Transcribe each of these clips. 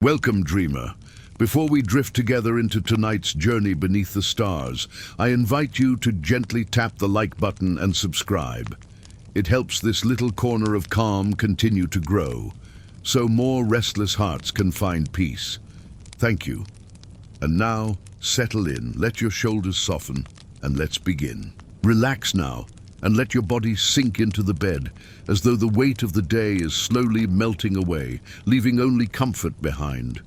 Welcome, dreamer. Before we drift together into tonight's journey beneath the stars, I invite you to gently tap the like button and subscribe. It helps this little corner of calm continue to grow, so more restless hearts can find peace. Thank you. And now, settle in, let your shoulders soften, and let's begin. Relax now, and let your body sink into the bed, as though the weight of the day is slowly melting away, leaving only comfort behind.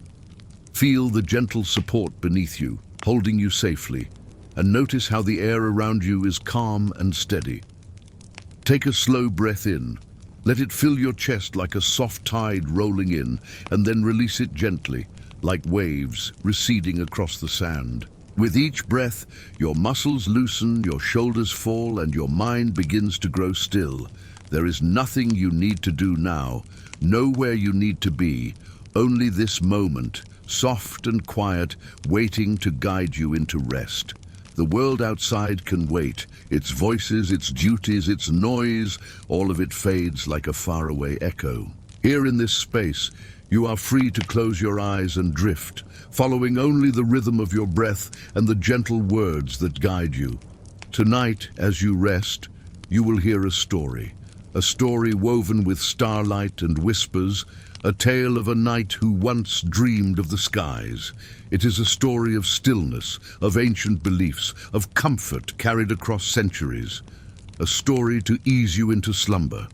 Feel the gentle support beneath you, holding you safely, and notice how the air around you is calm and steady. Take a slow breath in. Let it fill your chest like a soft tide rolling in, and then release it gently, like waves receding across the sand. With each breath, your muscles loosen, your shoulders fall, and your mind begins to grow still. There is nothing you need to do now, nowhere you need to be, only this moment, soft and quiet, waiting to guide you into rest. The world outside can wait. Its voices, its duties, its noise, all of it fades like a faraway echo. Here in this space, you are free to close your eyes and drift, following only the rhythm of your breath and the gentle words that guide you. Tonight, as you rest, you will hear a story woven with starlight and whispers, a tale of a knight who once dreamed of the skies. It is a story of stillness, of ancient beliefs, of comfort carried across centuries, a story to ease you into slumber.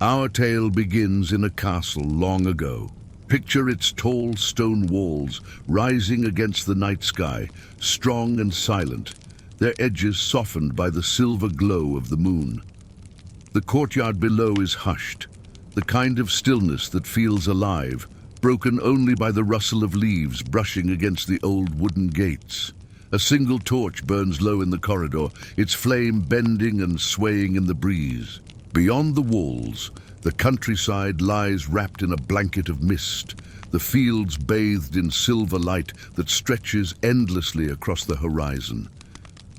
Our tale begins in a castle long ago. Picture its tall stone walls rising against the night sky, strong and silent, their edges softened by the silver glow of the moon. The courtyard below is hushed, the kind of stillness that feels alive, broken only by the rustle of leaves brushing against the old wooden gates. A single torch burns low in the corridor, its flame bending and swaying in the breeze. Beyond the walls, the countryside lies wrapped in a blanket of mist, the fields bathed in silver light that stretches endlessly across the horizon.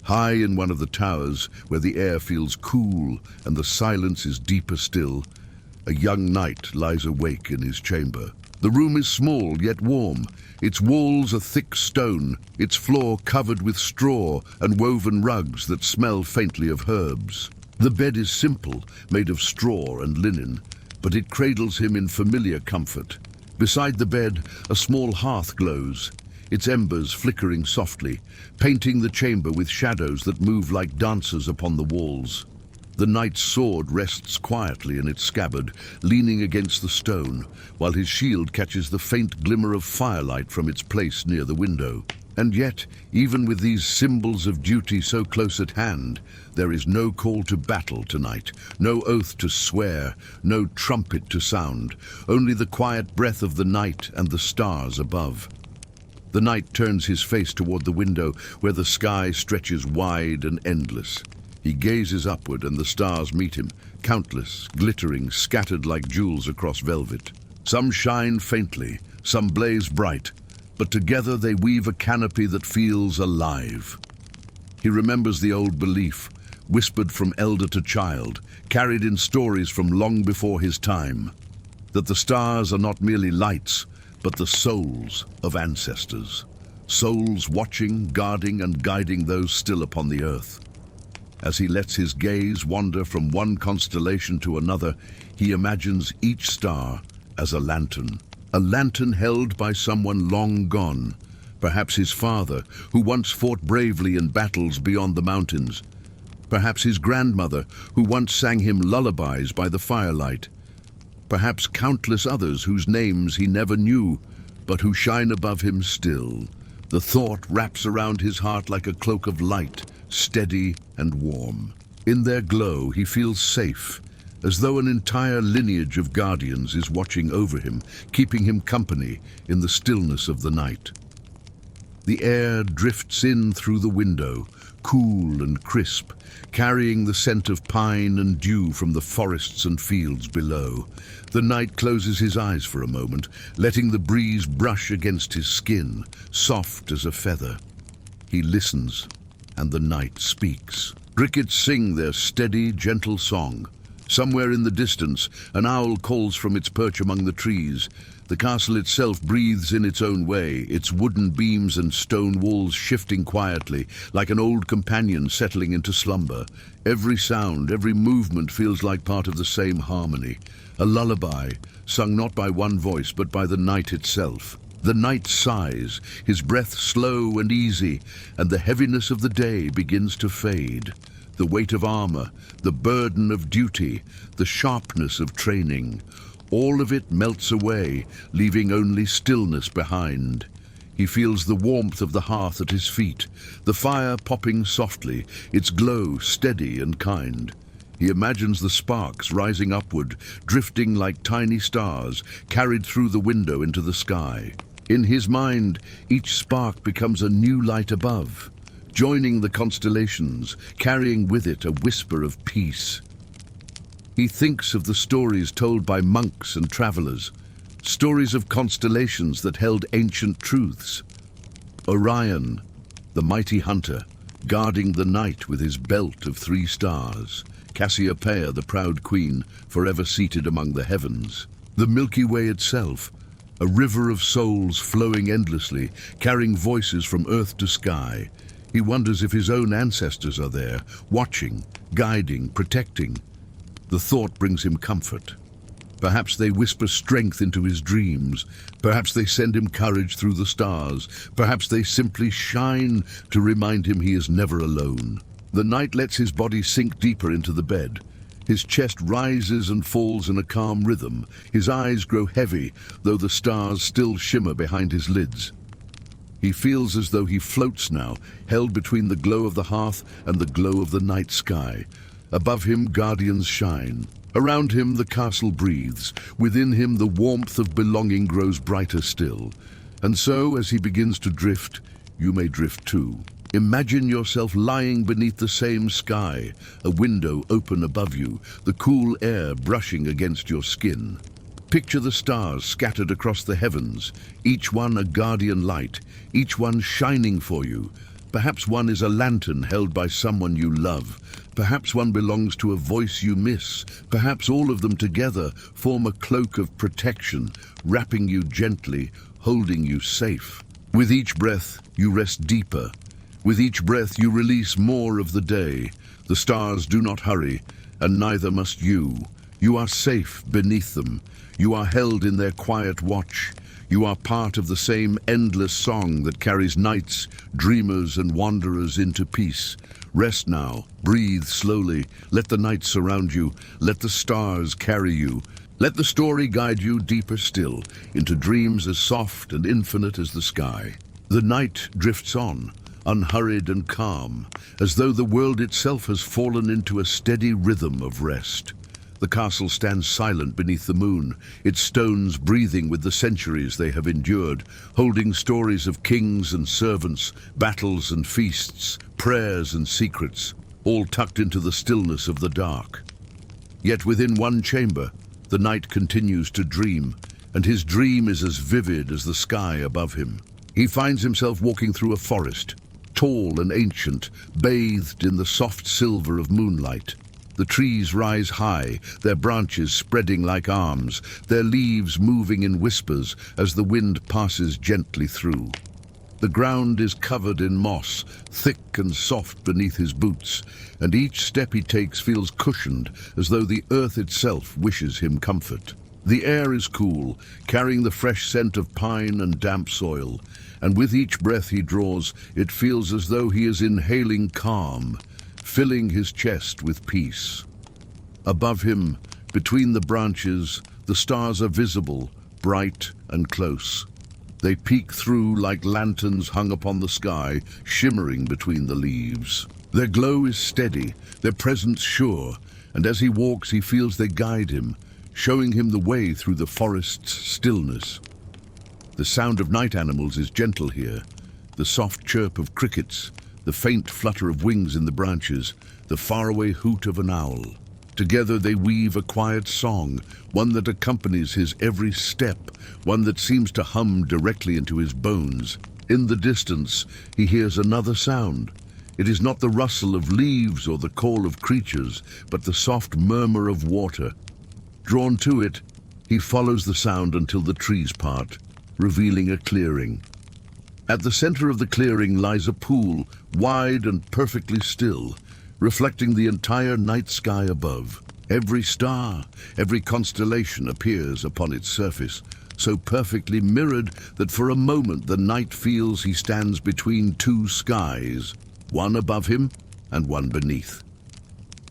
High in one of the towers, where the air feels cool and the silence is deeper still, a young knight lies awake in his chamber. The room is small yet warm, its walls are thick stone, its floor covered with straw and woven rugs that smell faintly of herbs. The bed is simple, made of straw and linen, but it cradles him in familiar comfort. Beside the bed, a small hearth glows, its embers flickering softly, painting the chamber with shadows that move like dancers upon the walls. The knight's sword rests quietly in its scabbard, leaning against the stone, while his shield catches the faint glimmer of firelight from its place near the window. And yet, even with these symbols of duty so close at hand, there is no call to battle tonight, no oath to swear, no trumpet to sound, only the quiet breath of the night and the stars above. The knight turns his face toward the window, where the sky stretches wide and endless. He gazes upward and the stars meet him, countless, glittering, scattered like jewels across velvet. Some shine faintly, some blaze bright, but together they weave a canopy that feels alive. He remembers the old belief, whispered from elder to child, carried in stories from long before his time, that the stars are not merely lights, but the souls of ancestors. Souls watching, guarding, and guiding those still upon the earth. As he lets his gaze wander from one constellation to another, he imagines each star as a lantern held by someone long gone, perhaps his father, who once fought bravely in battles beyond the mountains, perhaps his grandmother, who once sang him lullabies by the firelight, perhaps countless others whose names he never knew, but who shine above him still. The thought wraps around his heart like a cloak of light, steady and warm. In their glow, he feels safe, as though an entire lineage of guardians is watching over him, keeping him company in the stillness of the night. The air drifts in through the window, cool and crisp, carrying the scent of pine and dew from the forests and fields below. The knight closes his eyes for a moment, letting the breeze brush against his skin, soft as a feather. He listens, and the night speaks. Crickets sing their steady, gentle song. Somewhere in the distance, an owl calls from its perch among the trees. The castle itself breathes in its own way, its wooden beams and stone walls shifting quietly, like an old companion settling into slumber. Every sound, every movement feels like part of the same harmony. A lullaby, sung not by one voice, but by the night itself. The night sighs, his breath slow and easy, and the heaviness of the day begins to fade. The weight of armor, the burden of duty, the sharpness of training, all of it melts away, leaving only stillness behind. He feels the warmth of the hearth at his feet, the fire popping softly, its glow steady and kind. He imagines the sparks rising upward, drifting like tiny stars, carried through the window into the sky. In his mind, each spark becomes a new light above, joining the constellations, carrying with it a whisper of peace. He thinks of the stories told by monks and travelers, stories of constellations that held ancient truths. Orion, the mighty hunter, guarding the night with his belt of 3 stars. Cassiopeia, the proud queen, forever seated among the heavens. The Milky Way itself, a river of souls flowing endlessly, carrying voices from earth to sky. He wonders if his own ancestors are there, watching, guiding, protecting. The thought brings him comfort. Perhaps they whisper strength into his dreams. Perhaps they send him courage through the stars. Perhaps they simply shine to remind him he is never alone. The night lets his body sink deeper into the bed. His chest rises and falls in a calm rhythm. His eyes grow heavy, though the stars still shimmer behind his lids. He feels as though he floats now, held between the glow of the hearth and the glow of the night sky. Above him, guardians shine. Around him, the castle breathes. Within him, the warmth of belonging grows brighter still. And so, as he begins to drift, you may drift too. Imagine yourself lying beneath the same sky, a window open above you, the cool air brushing against your skin. Picture the stars scattered across the heavens, each one a guardian light, each one shining for you. Perhaps one is a lantern held by someone you love. Perhaps one belongs to a voice you miss. Perhaps all of them together form a cloak of protection, wrapping you gently, holding you safe. With each breath, you rest deeper. With each breath, you release more of the day. The stars do not hurry, and neither must you. You are safe beneath them. You are held in their quiet watch. You are part of the same endless song that carries nights, dreamers, and wanderers into peace. Rest now, breathe slowly, let the night surround you, let the stars carry you. Let the story guide you deeper still, into dreams as soft and infinite as the sky. The night drifts on, unhurried and calm, as though the world itself has fallen into a steady rhythm of rest. The castle stands silent beneath the moon, its stones breathing with the centuries they have endured, holding stories of kings and servants, battles and feasts, prayers and secrets, all tucked into the stillness of the dark. Yet within one chamber, the knight continues to dream, and his dream is as vivid as the sky above him. He finds himself walking through a forest, tall and ancient, bathed in the soft silver of moonlight. The trees rise high, their branches spreading like arms, their leaves moving in whispers as the wind passes gently through. The ground is covered in moss, thick and soft beneath his boots, and each step he takes feels cushioned, as though the earth itself wishes him comfort. The air is cool, carrying the fresh scent of pine and damp soil, and with each breath he draws, it feels as though he is inhaling calm, filling his chest with peace. Above him, between the branches, the stars are visible, bright and close. They peek through like lanterns hung upon the sky, shimmering between the leaves. Their glow is steady, their presence sure, and as he walks he feels they guide him, showing him the way through the forest's stillness. The sound of night animals is gentle here, the soft chirp of crickets, the faint flutter of wings in the branches, the faraway hoot of an owl. Together they weave a quiet song, one that accompanies his every step, one that seems to hum directly into his bones. In the distance, he hears another sound. It is not the rustle of leaves or the call of creatures, but the soft murmur of water. Drawn to it, He follows the sound until the trees part, revealing a clearing. At the center of the clearing lies a pool, wide and perfectly still, reflecting the entire night sky above. Every star, every constellation appears upon its surface, so perfectly mirrored that for a moment the knight feels he stands between two skies, one above him and one beneath.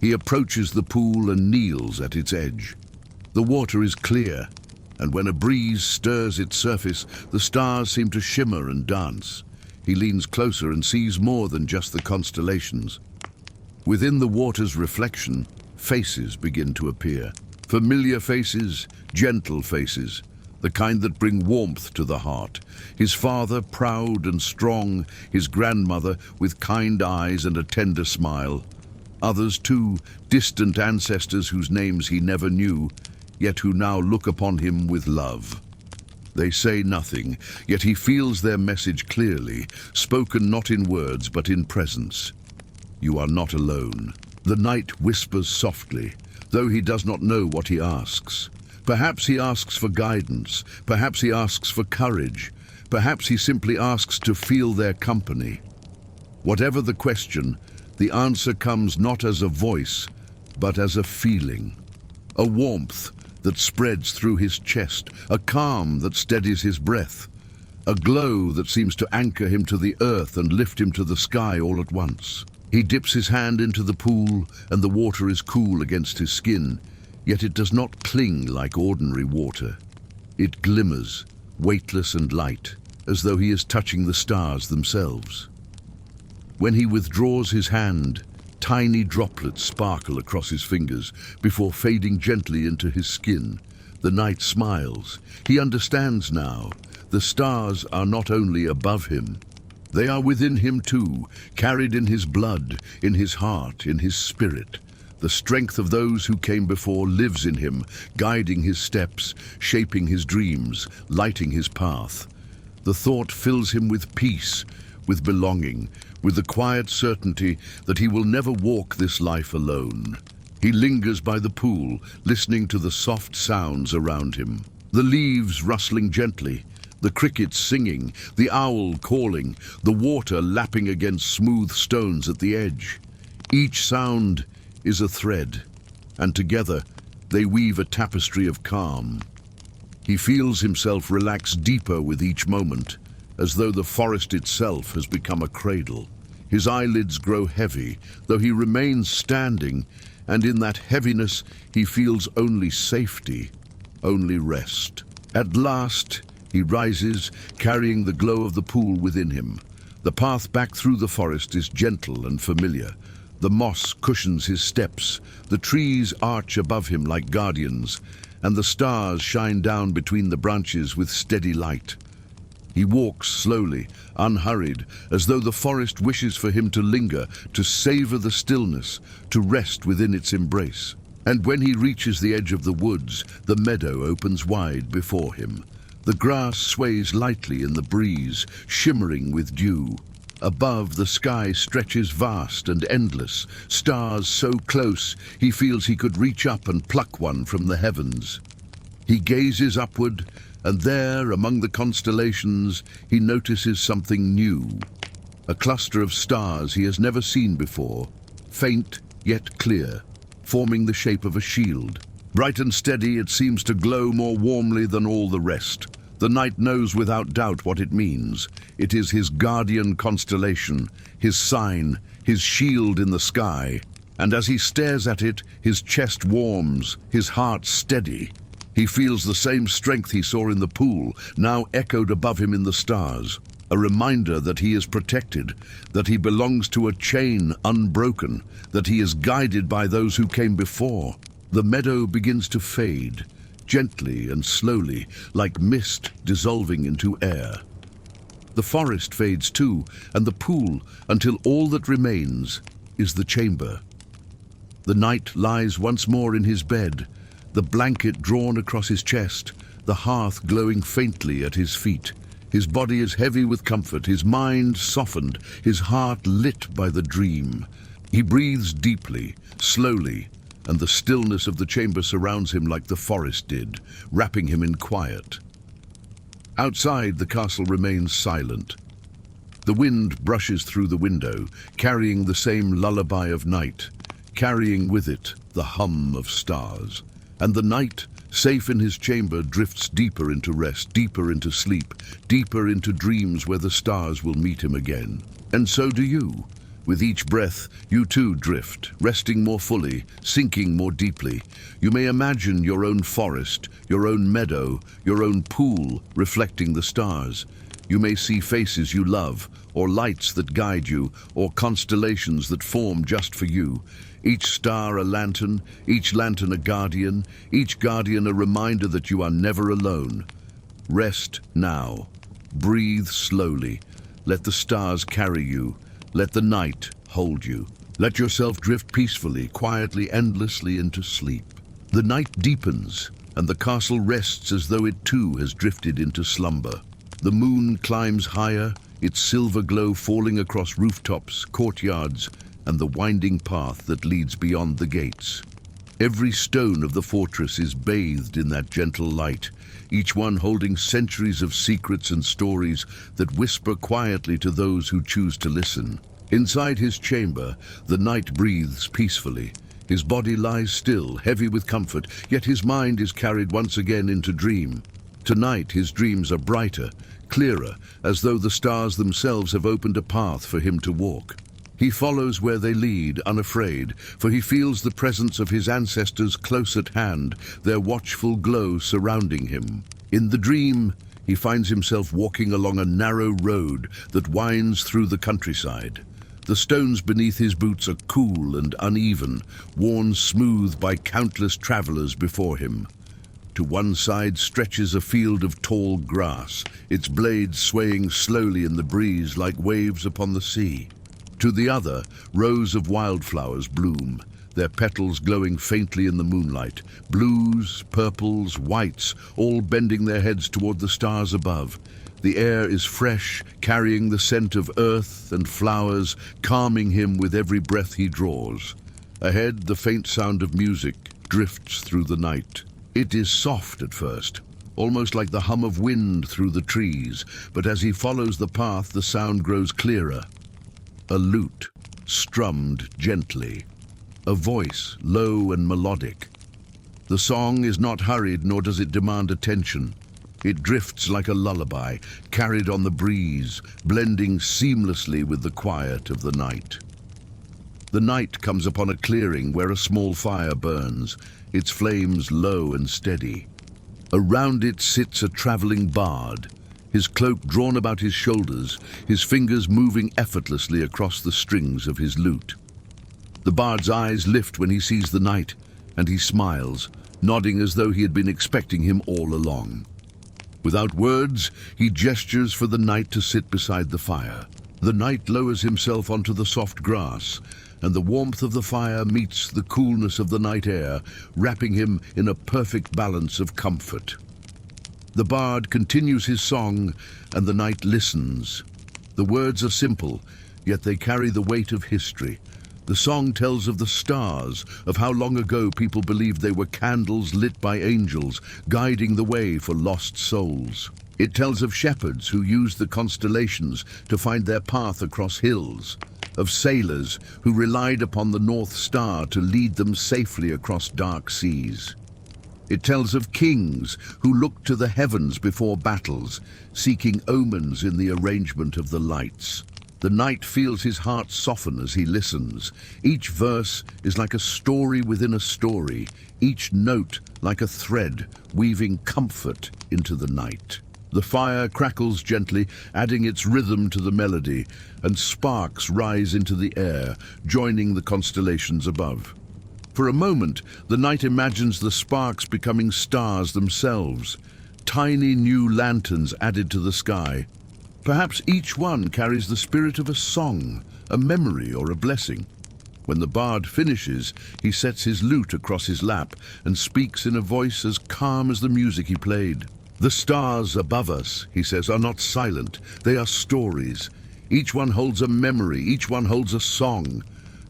He approaches the pool and kneels at its edge. The water is clear, and when a breeze stirs its surface, the stars seem to shimmer and dance. He leans closer and sees more than just the constellations. Within the water's reflection, faces begin to appear. Familiar faces, gentle faces, the kind that bring warmth to the heart. His father, proud and strong, his grandmother, with kind eyes and a tender smile. Others too, distant ancestors whose names he never knew, yet who now look upon him with love. They say nothing, yet he feels their message clearly, spoken not in words but in presence. You are not alone. The knight whispers softly, though he does not know what he asks. Perhaps he asks for guidance, perhaps he asks for courage, perhaps he simply asks to feel their company. Whatever the question, the answer comes not as a voice, but as a feeling. A warmth that spreads through his chest, a calm that steadies his breath, a glow that seems to anchor him to the earth and lift him to the sky all at once. He dips his hand into the pool, and the water is cool against his skin, yet it does not cling like ordinary water. It glimmers, weightless and light, as though he is touching the stars themselves. When he withdraws his hand, tiny droplets sparkle across his fingers before fading gently into his skin. The knight smiles. He understands now. The stars are not only above him, they are within him too, carried in his blood, in his heart, in his spirit. The strength of those who came before lives in him, guiding his steps, shaping his dreams, lighting his path. The thought fills him with peace, with belonging, with the quiet certainty that he will never walk this life alone. He lingers by the pool, listening to the soft sounds around him. The leaves rustling gently, the crickets singing, the owl calling, the water lapping against smooth stones at the edge. Each sound is a thread, and together they weave a tapestry of calm. He feels himself relax deeper with each moment, as though the forest itself has become a cradle. His eyelids grow heavy, though he remains standing, and in that heaviness he feels only safety, only rest. At last, he rises, carrying the glow of the pool within him. The path back through the forest is gentle and familiar. The moss cushions his steps, the trees arch above him like guardians, and the stars shine down between the branches with steady light. He walks slowly, unhurried, as though the forest wishes for him to linger, to savor the stillness, to rest within its embrace. And when he reaches the edge of the woods, the meadow opens wide before him. The grass sways lightly in the breeze, shimmering with dew. Above, the sky stretches vast and endless, stars so close he feels he could reach up and pluck one from the heavens. He gazes upward, and there, among the constellations, he notices something new. A cluster of stars he has never seen before, faint yet clear, forming the shape of a shield. Bright and steady, it seems to glow more warmly than all the rest. The knight knows without doubt what it means. It is his guardian constellation, his sign, his shield in the sky. And as he stares at it, his chest warms, his heart steady. He feels the same strength he saw in the pool, now echoed above him in the stars. A reminder that he is protected, that he belongs to a chain unbroken, that he is guided by those who came before. The meadow begins to fade, gently and slowly, like mist dissolving into air. The forest fades too, and the pool, until all that remains is the chamber. The knight lies once more in his bed, the blanket drawn across his chest, the hearth glowing faintly at his feet. His body is heavy with comfort, his mind softened, his heart lit by the dream. He breathes deeply, slowly, and the stillness of the chamber surrounds him like the forest did, wrapping him in quiet. Outside, the castle remains silent. The wind brushes through the window, carrying the same lullaby of night, carrying with it the hum of stars. And the knight, safe in his chamber, drifts deeper into rest, deeper into sleep, deeper into dreams where the stars will meet him again. And so do you. With each breath, you too drift, resting more fully, sinking more deeply. You may imagine your own forest, your own meadow, your own pool reflecting the stars. You may see faces you love, or lights that guide you, or constellations that form just for you. Each star a lantern, each lantern a guardian, each guardian a reminder that you are never alone. Rest now. Breathe slowly. Let the stars carry you. Let the night hold you. Let yourself drift peacefully, quietly, endlessly into sleep. The night deepens, and the castle rests as though it too has drifted into slumber. The moon climbs higher, its silver glow falling across rooftops, courtyards, and the winding path that leads beyond the gates. Every stone of the fortress is bathed in that gentle light, each one holding centuries of secrets and stories that whisper quietly to those who choose to listen. Inside his chamber, the knight breathes peacefully. His body lies still, heavy with comfort, yet his mind is carried once again into dream. Tonight his dreams are brighter, clearer, as though the stars themselves have opened a path for him to walk. He follows where they lead, unafraid, for he feels the presence of his ancestors close at hand, their watchful glow surrounding him. In the dream, he finds himself walking along a narrow road that winds through the countryside. The stones beneath his boots are cool and uneven, worn smooth by countless travelers before him. To one side stretches a field of tall grass, its blades swaying slowly in the breeze like waves upon the sea. To the other, rows of wildflowers bloom, their petals glowing faintly in the moonlight, blues, purples, whites, all bending their heads toward the stars above. The air is fresh, carrying the scent of earth and flowers, calming him with every breath he draws. Ahead, the faint sound of music drifts through the night. It is soft at first, almost like the hum of wind through the trees, but as he follows the path, the sound grows clearer. A lute, strummed gently. A voice, low and melodic. The song is not hurried, nor does it demand attention. It drifts like a lullaby, carried on the breeze, blending seamlessly with the quiet of the night. The night comes upon a clearing where a small fire burns, its flames low and steady. Around it sits a traveling bard, his cloak drawn about his shoulders, his fingers moving effortlessly across the strings of his lute. The bard's eyes lift when he sees the knight, and he smiles, nodding as though he had been expecting him all along. Without words, he gestures for the knight to sit beside the fire. The knight lowers himself onto the soft grass, and the warmth of the fire meets the coolness of the night air, wrapping him in a perfect balance of comfort. The bard continues his song, and the knight listens. The words are simple, yet they carry the weight of history. The song tells of the stars, of how long ago people believed they were candles lit by angels, guiding the way for lost souls. It tells of shepherds who used the constellations to find their path across hills, of sailors who relied upon the North Star to lead them safely across dark seas. It tells of kings who looked to the heavens before battles, seeking omens in the arrangement of the lights. The knight feels his heart soften as he listens. Each verse is like a story within a story, each note like a thread weaving comfort into the night. The fire crackles gently, adding its rhythm to the melody, and sparks rise into the air, joining the constellations above. For a moment, the knight imagines the sparks becoming stars themselves, tiny new lanterns added to the sky. Perhaps each one carries the spirit of a song, a memory, or a blessing. When the bard finishes, he sets his lute across his lap and speaks in a voice as calm as the music he played. "The stars above us," he says, "are not silent. They are stories. Each one holds a memory, each one holds a song.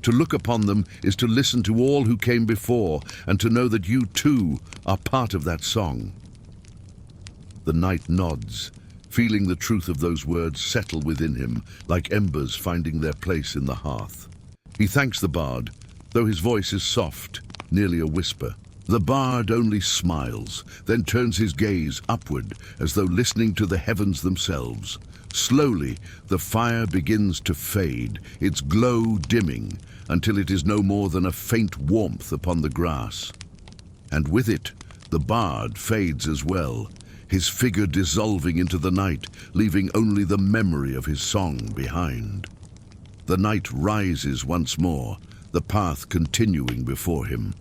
To look upon them is to listen to all who came before, and to know that you too are part of that song. The knight nods, feeling the truth of those words settle within him, like embers finding their place in the hearth. He thanks the bard, though his voice is soft, nearly a whisper. The bard only smiles, then turns his gaze upward, as though listening to the heavens themselves. Slowly, the fire begins to fade, its glow dimming, until it is no more than a faint warmth upon the grass. And with it, the bard fades as well, his figure dissolving into the night, leaving only the memory of his song behind. The knight rises once more, the path continuing before him.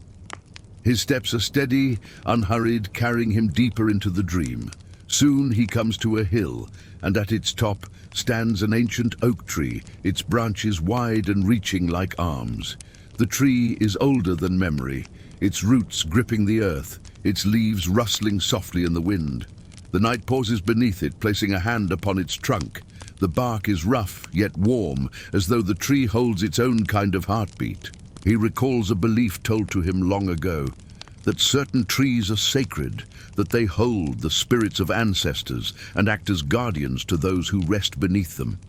His steps are steady, unhurried, carrying him deeper into the dream. Soon he comes to a hill, and at its top stands an ancient oak tree, its branches wide and reaching like arms. The tree is older than memory, its roots gripping the earth, its leaves rustling softly in the wind. The knight pauses beneath it, placing a hand upon its trunk. The bark is rough, yet warm, as though the tree holds its own kind of heartbeat. He recalls a belief told to him long ago, that certain trees are sacred, that they hold the spirits of ancestors and act as guardians to those who rest beneath them.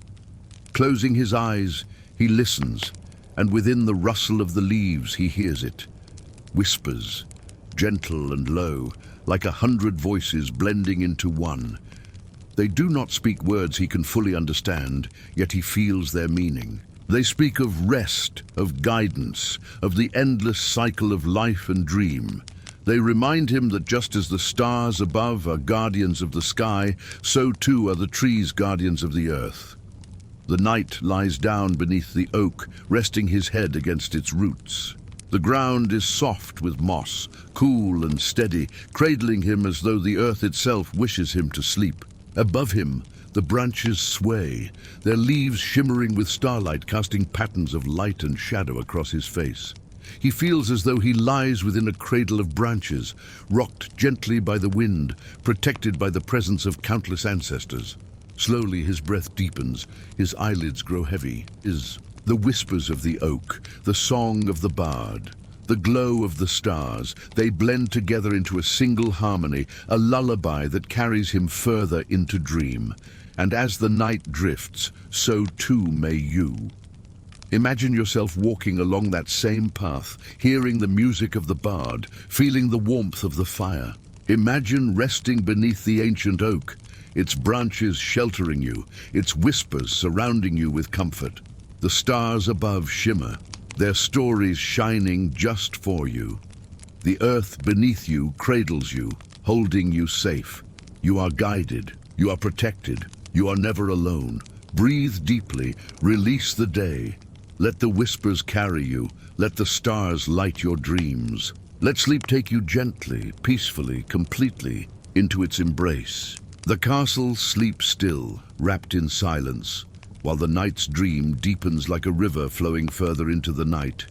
Closing his eyes, he listens, and within the rustle of the leaves he hears it. Whispers, gentle and low, like 100 voices blending into one. They do not speak words he can fully understand, yet he feels their meaning. They speak of rest, of guidance, of the endless cycle of life and dream. They remind him that just as the stars above are guardians of the sky, so too are the trees guardians of the earth. The knight lies down beneath the oak, resting his head against its roots. The ground is soft with moss, cool and steady, cradling him as though the earth itself wishes him to sleep. Above him, the branches sway, their leaves shimmering with starlight, casting patterns of light and shadow across his face. He feels as though he lies within a cradle of branches, rocked gently by the wind, protected by the presence of countless ancestors. Slowly his breath deepens, his eyelids grow heavy. The whispers of the oak, the song of the bard, the glow of the stars, they blend together into a single harmony, a lullaby that carries him further into dream. And as the night drifts, so too may you. Imagine yourself walking along that same path, hearing the music of the bard, feeling the warmth of the fire. Imagine resting beneath the ancient oak, its branches sheltering you, its whispers surrounding you with comfort. The stars above shimmer, their stories shining just for you. The earth beneath you cradles you, holding you safe. You are guided, you are protected, you are never alone. Breathe deeply, release the day. Let the whispers carry you, let the stars light your dreams. Let sleep take you gently, peacefully, completely into its embrace. The castle sleeps still, wrapped in silence, while the knight's dream deepens like a river flowing further into the night.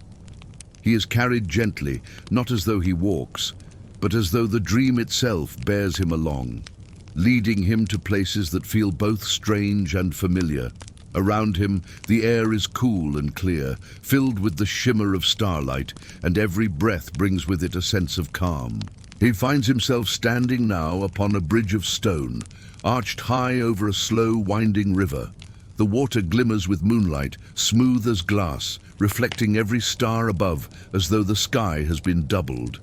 He is carried gently, not as though he walks, but as though the dream itself bears him along, leading him to places that feel both strange and familiar. Around him, the air is cool and clear, filled with the shimmer of starlight, and every breath brings with it a sense of calm. He finds himself standing now upon a bridge of stone, arched high over a slow, winding river. The water glimmers with moonlight, smooth as glass, reflecting every star above, as though the sky has been doubled.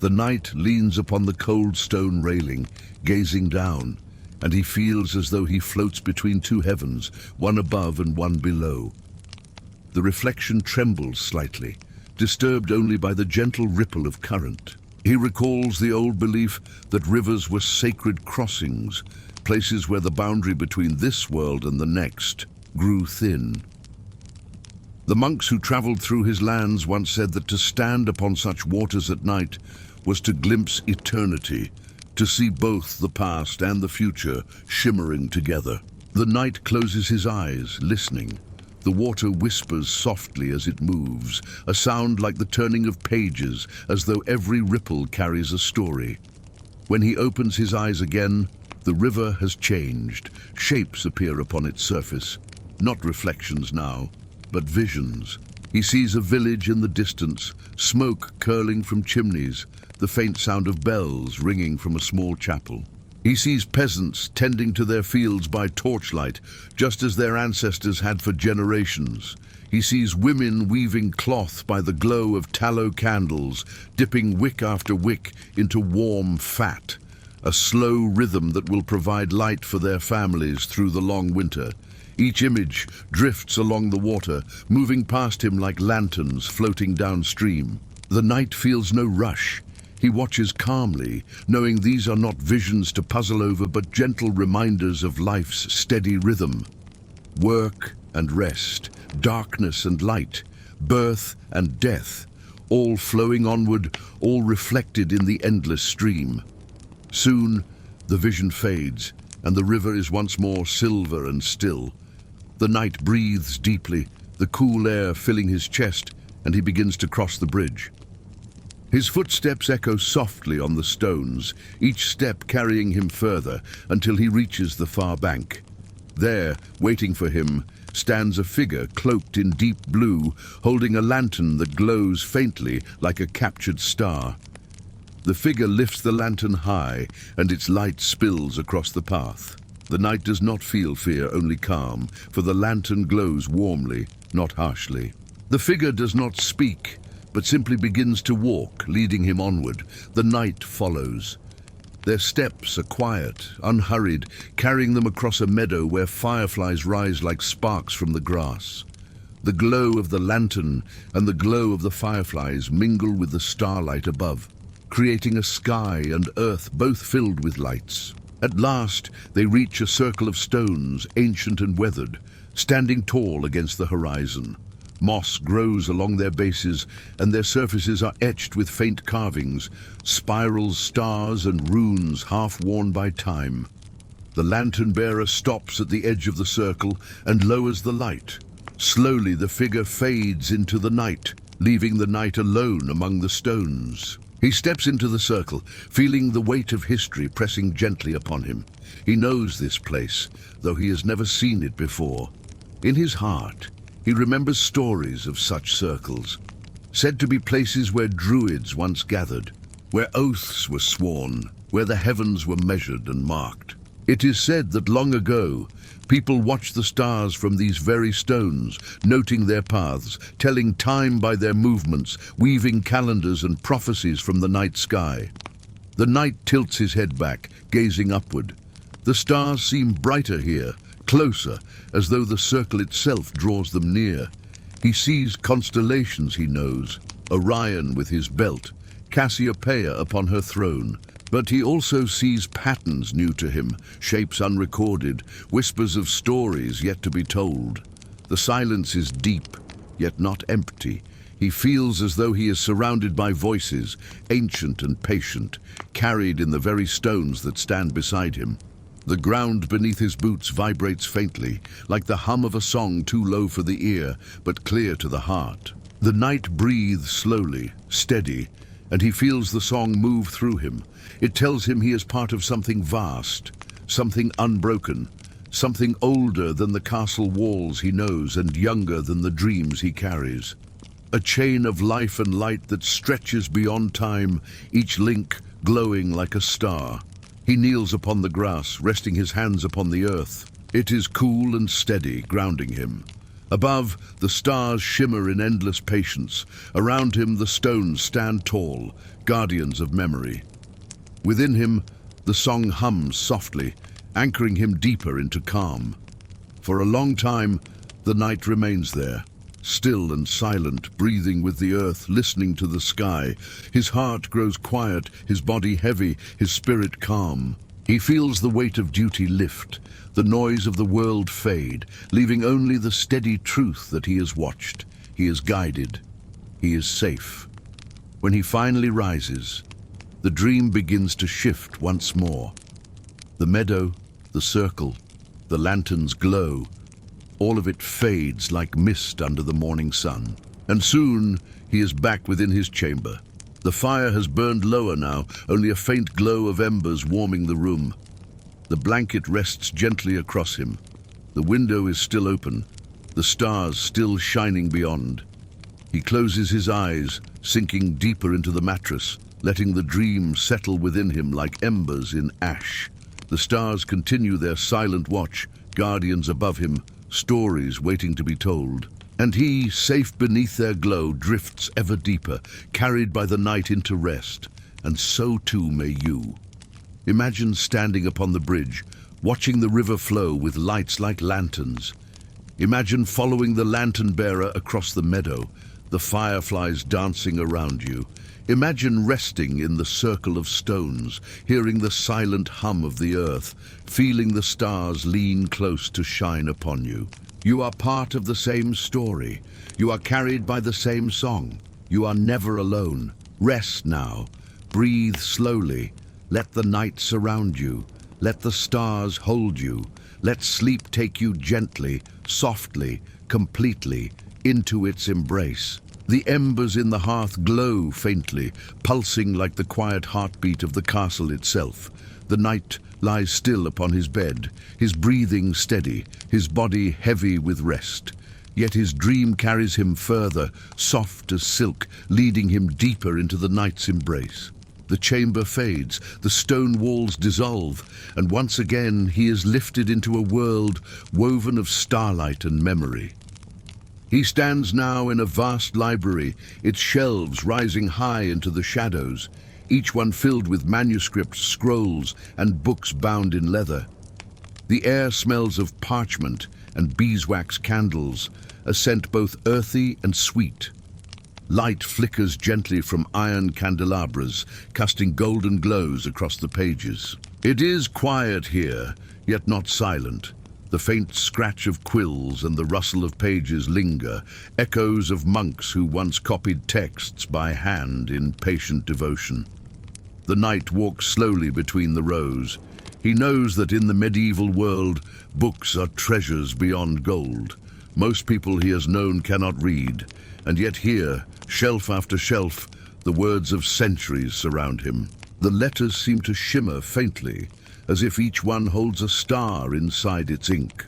The knight leans upon the cold stone railing, gazing down, and he feels as though he floats between two heavens, one above and one below. The reflection trembles slightly, disturbed only by the gentle ripple of current. He recalls the old belief that rivers were sacred crossings, places where the boundary between this world and the next grew thin. The monks who traveled through his lands once said that to stand upon such waters at night was to glimpse eternity, to see both the past and the future shimmering together. The knight closes his eyes, listening. The water whispers softly as it moves, a sound like the turning of pages, as though every ripple carries a story. When he opens his eyes again, the river has changed. Shapes appear upon its surface, not reflections now, but visions. He sees a village in the distance, smoke curling from chimneys, the faint sound of bells ringing from a small chapel. He sees peasants tending to their fields by torchlight, just as their ancestors had for generations. He sees women weaving cloth by the glow of tallow candles, dipping wick after wick into warm fat, a slow rhythm that will provide light for their families through the long winter. Each image drifts along the water, moving past him like lanterns floating downstream. The knight feels no rush. He watches calmly, knowing these are not visions to puzzle over but gentle reminders of life's steady rhythm. Work and rest, darkness and light, birth and death, all flowing onward, all reflected in the endless stream. Soon, the vision fades, and the river is once more silver and still. The knight breathes deeply, the cool air filling his chest, and he begins to cross the bridge. His footsteps echo softly on the stones, each step carrying him further until he reaches the far bank. There, waiting for him, stands a figure cloaked in deep blue, holding a lantern that glows faintly like a captured star. The figure lifts the lantern high, and its light spills across the path. The knight does not feel fear, only calm, for the lantern glows warmly, not harshly. The figure does not speak, but simply begins to walk, leading him onward. The knight follows. Their steps are quiet, unhurried, carrying them across a meadow where fireflies rise like sparks from the grass. The glow of the lantern and the glow of the fireflies mingle with the starlight above, creating a sky and earth both filled with lights. At last, they reach a circle of stones, ancient and weathered, standing tall against the horizon. Moss grows along their bases, and their surfaces are etched with faint carvings, spirals, stars, and runes half-worn by time. The lantern-bearer stops at the edge of the circle and lowers the light. Slowly, the figure fades into the night, leaving the knight alone among the stones. He steps into the circle, feeling the weight of history pressing gently upon him. He knows this place, though he has never seen it before. In his heart, he remembers stories of such circles, said to be places where druids once gathered, where oaths were sworn, where the heavens were measured and marked. It is said that long ago, people watched the stars from these very stones, noting their paths, telling time by their movements, weaving calendars and prophecies from the night sky. The knight tilts his head back, gazing upward. The stars seem brighter here, closer, as though the circle itself draws them near. He sees constellations he knows, Orion with his belt, Cassiopeia upon her throne. But he also sees patterns new to him, shapes unrecorded, whispers of stories yet to be told. The silence is deep, yet not empty. He feels as though he is surrounded by voices, ancient and patient, carried in the very stones that stand beside him. The ground beneath his boots vibrates faintly, like the hum of a song too low for the ear, but clear to the heart. The knight breathes slowly, steady, and he feels the song move through him. It tells him he is part of something vast, something unbroken, something older than the castle walls he knows and younger than the dreams he carries. A chain of life and light that stretches beyond time, each link glowing like a star. He kneels upon the grass, resting his hands upon the earth. It is cool and steady, grounding him. Above, the stars shimmer in endless patience. Around him, the stones stand tall, guardians of memory. Within him, the song hums softly, anchoring him deeper into calm. For a long time, the knight remains there, still and silent, breathing with the earth, listening to the sky. His heart grows quiet, his body heavy, his spirit calm. He feels the weight of duty lift, the noise of the world fade, leaving only the steady truth that he is watched, he is guided, he is safe. When he finally rises, the dream begins to shift once more. The meadow, the circle, the lantern's glow, all of it fades like mist under the morning sun. And soon he is back within his chamber. The fire has burned lower now, only a faint glow of embers warming the room. The blanket rests gently across him. The window is still open, the stars still shining beyond. He closes his eyes, sinking deeper into the mattress, letting the dream settle within him like embers in ash. The stars continue their silent watch, guardians above him, stories waiting to be told. And he, safe beneath their glow, drifts ever deeper, carried by the night into rest. And so too may you. Imagine standing upon the bridge, watching the river flow with lights like lanterns. Imagine following the lantern-bearer across the meadow, the fireflies dancing around you. Imagine resting in the circle of stones, hearing the silent hum of the earth, feeling the stars lean close to shine upon you. You are part of the same story. You are carried by the same song. You are never alone. Rest now. Breathe slowly. Let the night surround you. Let the stars hold you. Let sleep take you gently, softly, completely, into its embrace. The embers in the hearth glow faintly, pulsing like the quiet heartbeat of the castle itself. The knight lies still upon his bed, his breathing steady, his body heavy with rest. Yet his dream carries him further, soft as silk, leading him deeper into the night's embrace. The chamber fades, the stone walls dissolve, and once again he is lifted into a world woven of starlight and memory. He stands now in a vast library, its shelves rising high into the shadows, each one filled with manuscripts, scrolls, and books bound in leather. The air smells of parchment and beeswax candles, a scent both earthy and sweet. Light flickers gently from iron candelabras, casting golden glows across the pages. It is quiet here, yet not silent. The faint scratch of quills and the rustle of pages linger, echoes of monks who once copied texts by hand in patient devotion. The knight walks slowly between the rows. He knows that in the medieval world, books are treasures beyond gold. Most people he has known cannot read, and yet here, shelf after shelf, the words of centuries surround him. The letters seem to shimmer faintly, as if each one holds a star inside its ink.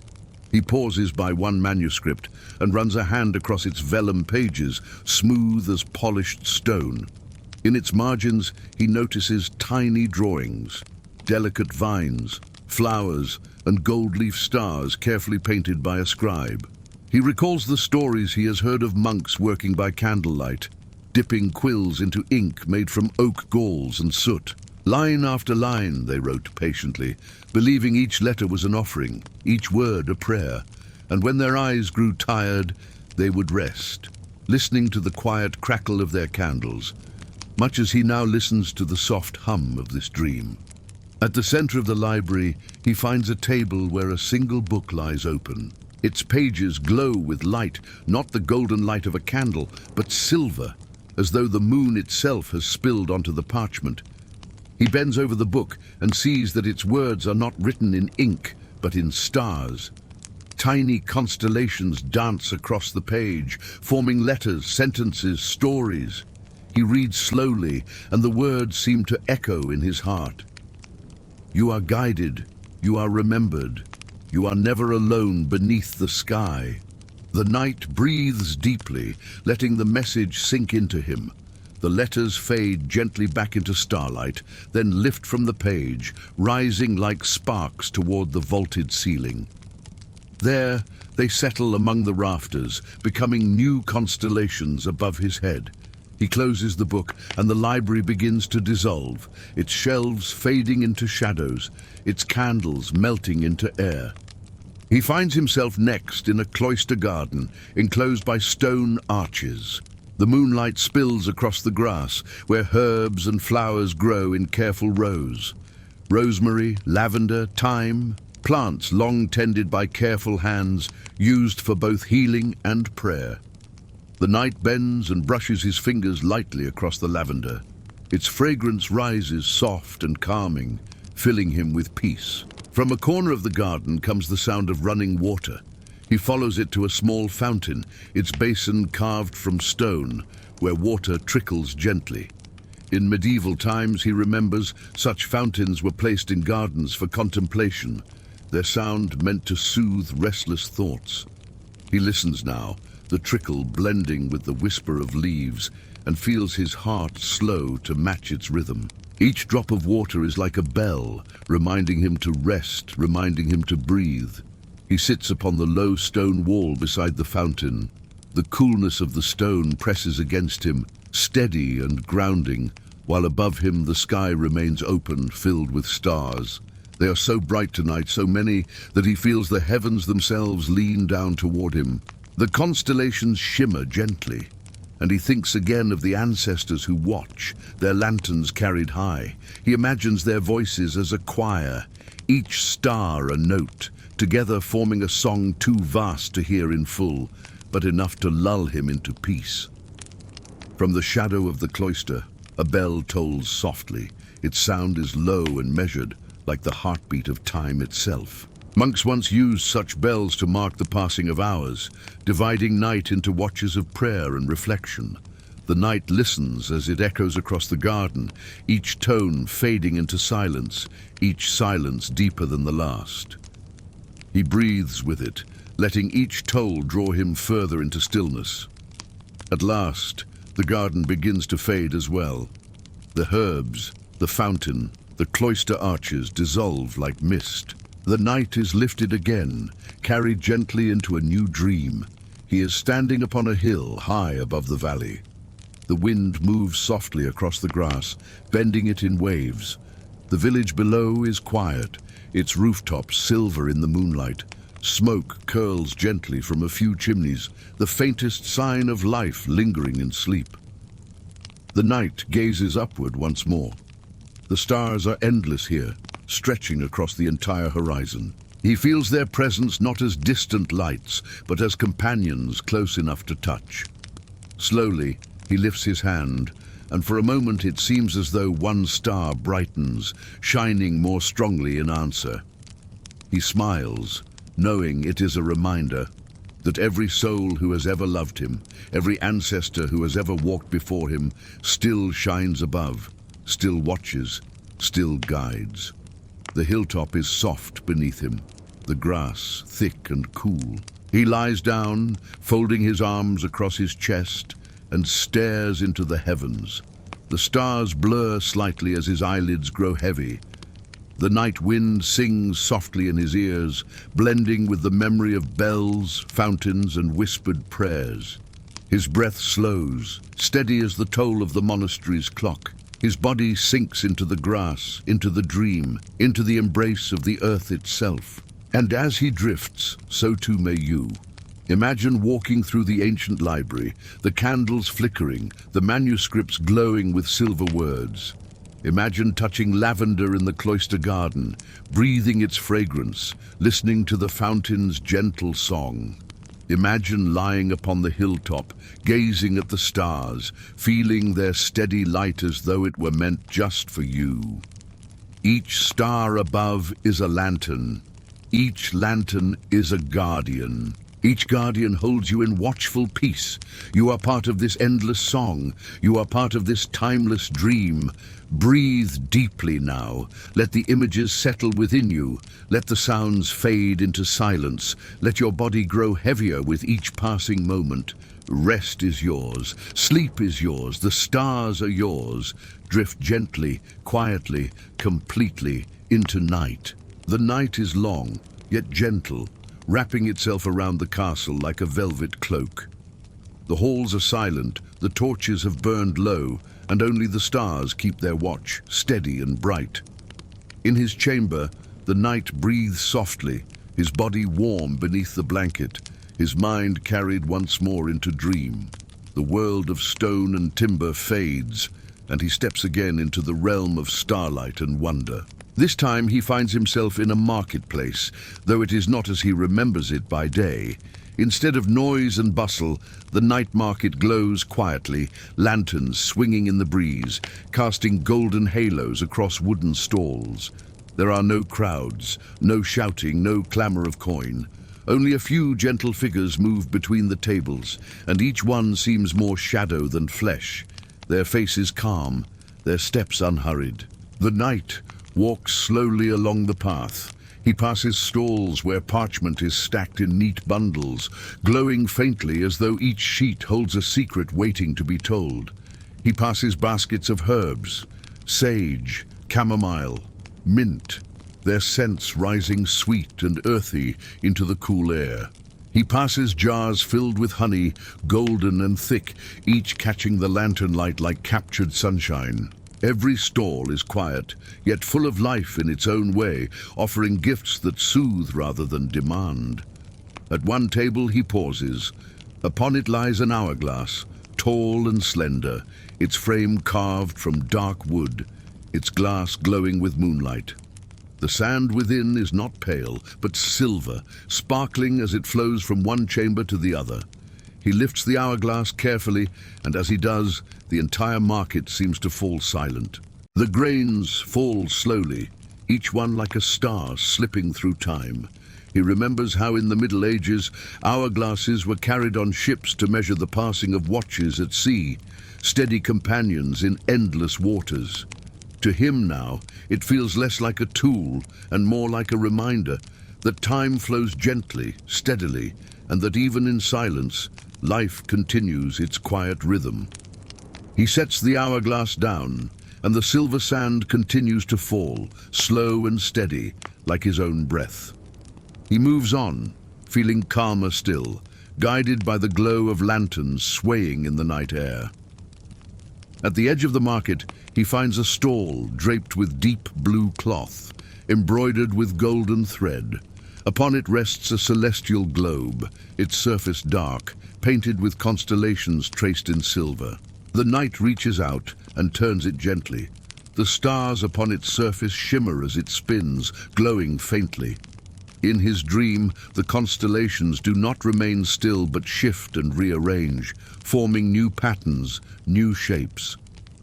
He pauses by one manuscript and runs a hand across its vellum pages, smooth as polished stone. In its margins, he notices tiny drawings, delicate vines, flowers, and gold-leaf stars carefully painted by a scribe. He recalls the stories he has heard of monks working by candlelight, dipping quills into ink made from oak galls and soot. Line after line, they wrote patiently, believing each letter was an offering, each word a prayer, and when their eyes grew tired, they would rest, listening to the quiet crackle of their candles, much as he now listens to the soft hum of this dream. At the center of the library, he finds a table where a single book lies open. Its pages glow with light, not the golden light of a candle, but silver, as though the moon itself has spilled onto the parchment. He bends over the book and sees that its words are not written in ink, but in stars. Tiny constellations dance across the page, forming letters, sentences, stories. He reads slowly, and the words seem to echo in his heart. You are guided, you are remembered, you are never alone beneath the sky. The knight breathes deeply, letting the message sink into him. The letters fade gently back into starlight, then lift from the page, rising like sparks toward the vaulted ceiling. There, they settle among the rafters, becoming new constellations above his head. He closes the book, and the library begins to dissolve, its shelves fading into shadows, its candles melting into air. He finds himself next in a cloister garden, enclosed by stone arches. The moonlight spills across the grass, where herbs and flowers grow in careful rows. Rosemary, lavender, thyme, plants long tended by careful hands, used for both healing and prayer. The knight bends and brushes his fingers lightly across the lavender. Its fragrance rises soft and calming, filling him with peace. From a corner of the garden comes the sound of running water. He follows it to a small fountain, its basin carved from stone, where water trickles gently. In medieval times, he remembers, such fountains were placed in gardens for contemplation, their sound meant to soothe restless thoughts. He listens now, the trickle blending with the whisper of leaves, and feels his heart slow to match its rhythm. Each drop of water is like a bell, reminding him to rest, reminding him to breathe. He sits upon the low stone wall beside the fountain. The coolness of the stone presses against him, steady and grounding, while above him the sky remains open, filled with stars. They are so bright tonight, so many, that he feels the heavens themselves lean down toward him. The constellations shimmer gently, and he thinks again of the ancestors who watch, their lanterns carried high. He imagines their voices as a choir, each star a note, together forming a song too vast to hear in full, but enough to lull him into peace. From the shadow of the cloister, a bell tolls softly. Its sound is low and measured, like the heartbeat of time itself. Monks once used such bells to mark the passing of hours, dividing night into watches of prayer and reflection. The night listens as it echoes across the garden, each tone fading into silence, each silence deeper than the last. He breathes with it, letting each toll draw him further into stillness. At last, the garden begins to fade as well. The herbs, the fountain, the cloister arches dissolve like mist. The night is lifted again, carried gently into a new dream. He is standing upon a hill high above the valley. The wind moves softly across the grass, bending it in waves. The village below is quiet, its rooftops silver in the moonlight. Smoke curls gently from a few chimneys, the faintest sign of life lingering in sleep. The night gazes upward once more. The stars are endless here, stretching across the entire horizon. He feels their presence not as distant lights, but as companions close enough to touch. Slowly, he lifts his hand, and for a moment it seems as though one star brightens, shining more strongly in answer. He smiles, knowing it is a reminder that every soul who has ever loved him, every ancestor who has ever walked before him, still shines above, still watches, still guides. The hilltop is soft beneath him, the grass thick and cool. He lies down, folding his arms across his chest, and stares into the heavens. The stars blur slightly as his eyelids grow heavy. The night wind sings softly in his ears, blending with the memory of bells, fountains, and whispered prayers. His breath slows, steady as the toll of the monastery's clock. His body sinks into the grass, into the dream, into the embrace of the earth itself. And as he drifts, so too may you. Imagine walking through the ancient library, the candles flickering, the manuscripts glowing with silver words. Imagine touching lavender in the cloister garden, breathing its fragrance, listening to the fountain's gentle song. Imagine lying upon the hilltop, gazing at the stars, feeling their steady light as though it were meant just for you. Each star above is a lantern. Each lantern is a guardian. Each guardian holds you in watchful peace. You are part of this endless song. You are part of this timeless dream. Breathe deeply now. Let the images settle within you. Let the sounds fade into silence. Let your body grow heavier with each passing moment. Rest is yours. Sleep is yours. The stars are yours. Drift gently, quietly, completely into night. The night is long, yet gentle, wrapping itself around the castle like a velvet cloak. The halls are silent, the torches have burned low, and only the stars keep their watch, steady and bright. In his chamber, the night breathes softly, his body warm beneath the blanket, his mind carried once more into dream. The world of stone and timber fades, and he steps again into the realm of starlight and wonder. This time he finds himself in a marketplace, though it is not as he remembers it by day. Instead of noise and bustle, the night market glows quietly, lanterns swinging in the breeze, casting golden halos across wooden stalls. There are no crowds, no shouting, no clamor of coin. Only a few gentle figures move between the tables, and each one seems more shadow than flesh. Their faces calm, their steps unhurried. The knight walks slowly along the path, He passes stalls where parchment is stacked in neat bundles, glowing faintly as though each sheet holds a secret waiting to be told. He passes baskets of herbs, sage, chamomile, mint, their scents rising sweet and earthy into the cool air. He passes jars filled with honey, golden and thick, each catching the lantern light like captured sunshine. Every stall is quiet, yet full of life in its own way, offering gifts that soothe rather than demand. At one table he pauses. Upon it lies an hourglass, tall and slender, its frame carved from dark wood, its glass glowing with moonlight. The sand within is not pale, but silver, sparkling as it flows from one chamber to the other. He lifts the hourglass carefully, and as he does, the entire market seems to fall silent. The grains fall slowly, each one like a star slipping through time. He remembers how in the Middle Ages, hourglasses were carried on ships to measure the passing of watches at sea, steady companions in endless waters. To him now, it feels less like a tool and more like a reminder that time flows gently, steadily, and that even in silence, life continues its quiet rhythm. He sets the hourglass down, and the silver sand continues to fall, slow and steady, like his own breath. He moves on, feeling calmer still, guided by the glow of lanterns swaying in the night air. At the edge of the market, he finds a stall draped with deep blue cloth, embroidered with golden thread. Upon it rests a celestial globe, its surface dark, painted with constellations traced in silver. The night reaches out and turns it gently. The stars upon its surface shimmer as it spins, glowing faintly. In his dream, the constellations do not remain still but shift and rearrange, forming new patterns, new shapes.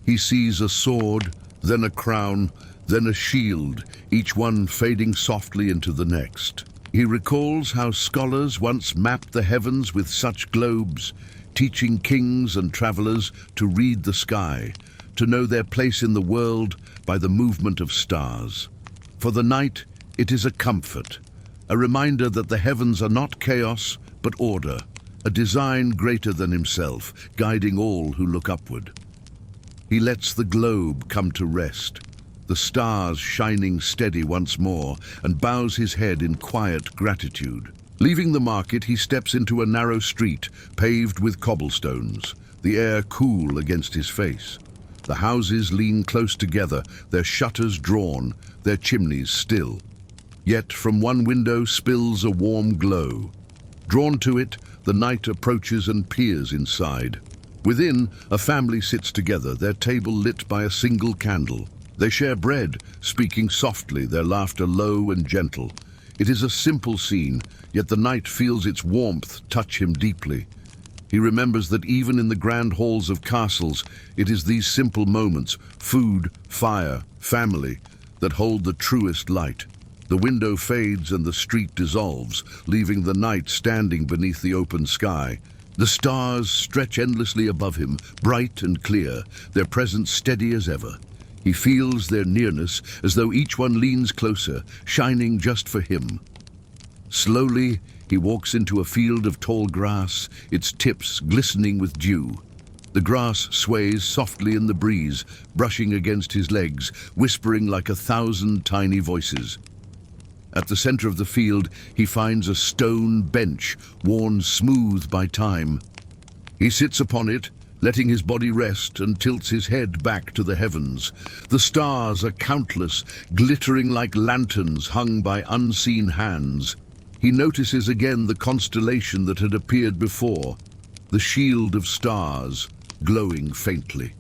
He sees a sword, then a crown, then a shield, each one fading softly into the next. He recalls how scholars once mapped the heavens with such globes, teaching kings and travelers to read the sky, to know their place in the world by the movement of stars. For the night, it is a comfort, a reminder that the heavens are not chaos, but order, a design greater than himself, guiding all who look upward. He lets the globe come to rest, the stars shining steady once more, and bows his head in quiet gratitude. Leaving the market, he steps into a narrow street, paved with cobblestones, the air cool against his face. The houses lean close together, their shutters drawn, their chimneys still. Yet from one window spills a warm glow. Drawn to it, the night approaches and peers inside. Within, a family sits together, their table lit by a single candle. They share bread, speaking softly, their laughter low and gentle. It is a simple scene, yet the night feels its warmth touch him deeply. He remembers that even in the grand halls of castles, it is these simple moments, food, fire, family, that hold the truest light. The window fades and the street dissolves, leaving the night standing beneath the open sky. The stars stretch endlessly above him, bright and clear, their presence steady as ever. He feels their nearness as though each one leans closer, shining just for him. Slowly, he walks into a field of tall grass, its tips glistening with dew. The grass sways softly in the breeze, brushing against his legs, whispering like 1,000 tiny voices. At the center of the field, he finds a stone bench, worn smooth by time. He sits upon it, letting his body rest, and tilts his head back to the heavens. The stars are countless, glittering like lanterns hung by unseen hands. He notices again the constellation that had appeared before, the shield of stars, glowing faintly.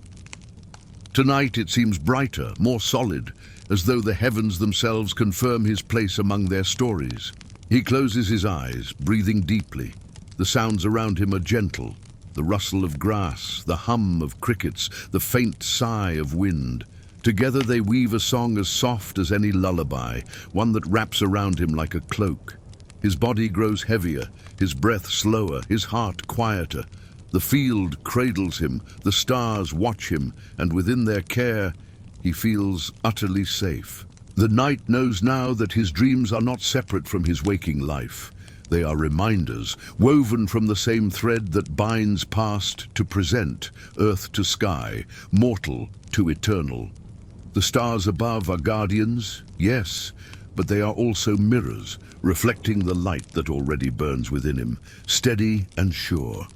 Tonight it seems brighter, more solid, as though the heavens themselves confirm his place among their stories. He closes his eyes, breathing deeply. The sounds around him are gentle, the rustle of grass, the hum of crickets, the faint sigh of wind. Together they weave a song as soft as any lullaby, one that wraps around him like a cloak. His body grows heavier, his breath slower, his heart quieter. The field cradles him, the stars watch him, and within their care, he feels utterly safe. The knight knows now that his dreams are not separate from his waking life. They are reminders, woven from the same thread that binds past to present, earth to sky, mortal to eternal. The stars above are guardians, yes, but they are also mirrors, reflecting the light that already burns within him, steady and sure.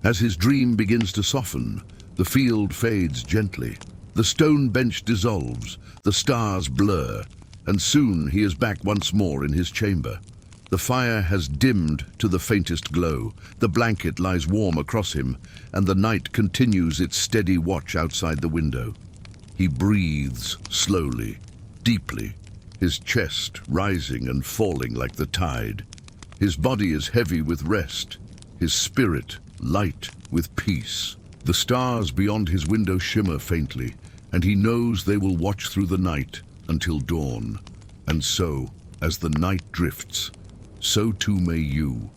As his dream begins to soften, the field fades gently. The stone bench dissolves, the stars blur, and soon he is back once more in his chamber. The fire has dimmed to the faintest glow, the blanket lies warm across him, and the night continues its steady watch outside the window. He breathes slowly, deeply, his chest rising and falling like the tide. His body is heavy with rest, his spirit light with peace. The stars beyond his window shimmer faintly, and he knows they will watch through the night until dawn. And so, as the night drifts, so too may you.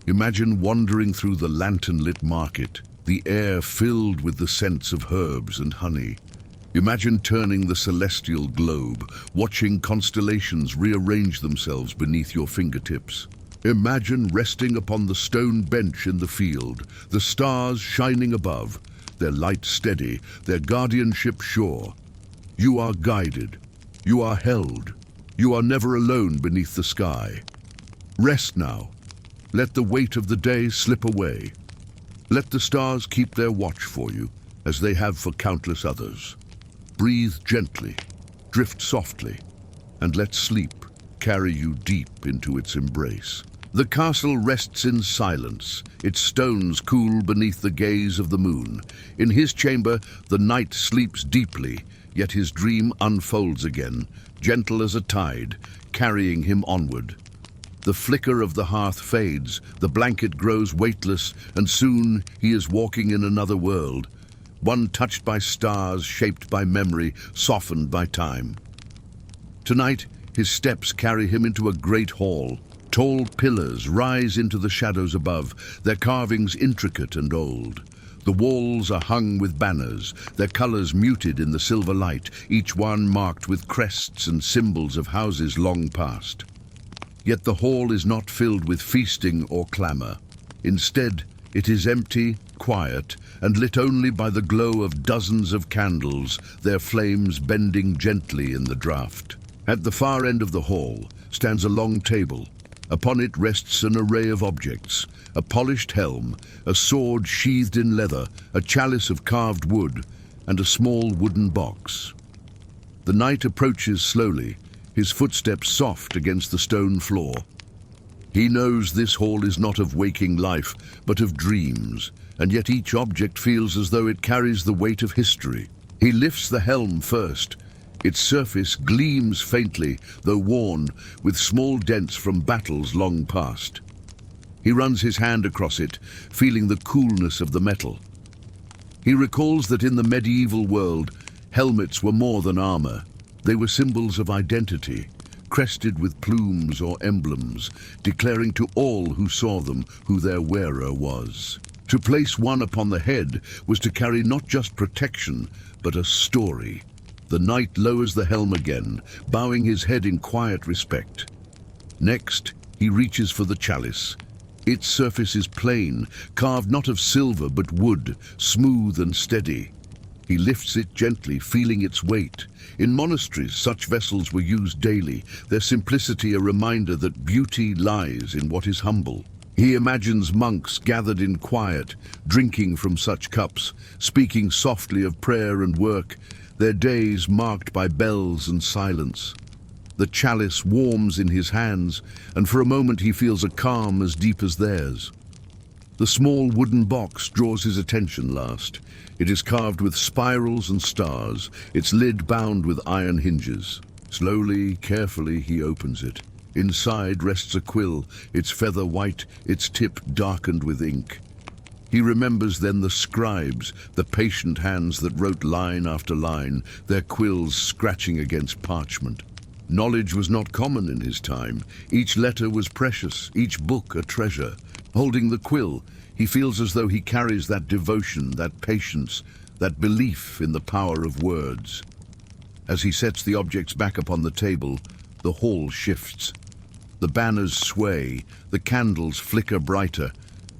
Imagine wandering through the lantern-lit market, the air filled with the scents of herbs and honey. Imagine turning the celestial globe, watching constellations rearrange themselves beneath your fingertips. Imagine resting upon the stone bench in the field, the stars shining above, their light steady, their guardianship sure. You are guided, you are held, you are never alone beneath the sky. Rest now. Let the weight of the day slip away. Let the stars keep their watch for you, as they have for countless others. Breathe gently, drift softly, and let sleep carry you deep into its embrace. The castle rests in silence, its stones cool beneath the gaze of the moon. In his chamber, the night sleeps deeply, yet his dream unfolds again, gentle as a tide, carrying him onward. The flicker of the hearth fades, the blanket grows weightless, and soon he is walking in another world, one touched by stars, shaped by memory, softened by time. Tonight, his steps carry him into a great hall. Tall pillars rise into the shadows above, their carvings intricate and old. The walls are hung with banners, their colors muted in the silver light, each one marked with crests and symbols of houses long past. Yet the hall is not filled with feasting or clamor. Instead, it is empty, quiet, and lit only by the glow of dozens of candles, their flames bending gently in the draught. At the far end of the hall stands a long table. Upon it rests an array of objects, a polished helm, a sword sheathed in leather, a chalice of carved wood, and a small wooden box. The knight approaches slowly, his footsteps soft against the stone floor. He knows this hall is not of waking life, but of dreams, and yet each object feels as though it carries the weight of history. He lifts the helm first. Its surface gleams faintly, though worn, with small dents from battles long past. He runs his hand across it, feeling the coolness of the metal. He recalls that in the medieval world, helmets were more than armor. They were symbols of identity, crested with plumes or emblems, declaring to all who saw them who their wearer was. To place one upon the head was to carry not just protection, but a story. The knight lowers the helm again, bowing his head in quiet respect. Next, he reaches for the chalice. Its surface is plain, carved not of silver but wood, smooth and steady. He lifts it gently, feeling its weight. In monasteries, such vessels were used daily, their simplicity a reminder that beauty lies in what is humble. He imagines monks gathered in quiet, drinking from such cups, speaking softly of prayer and work, their days marked by bells and silence. The chalice warms in his hands, and for a moment he feels a calm as deep as theirs. The small wooden box draws his attention last. It is carved with spirals and stars, its lid bound with iron hinges. Slowly, carefully, he opens it. Inside rests a quill, its feather white, its tip darkened with ink. He remembers then the scribes, the patient hands that wrote line after line, their quills scratching against parchment. Knowledge was not common in his time. Each letter was precious, each book a treasure. Holding the quill, he feels as though he carries that devotion, that patience, that belief in the power of words. As he sets the objects back upon the table, the hall shifts. The banners sway, the candles flicker brighter,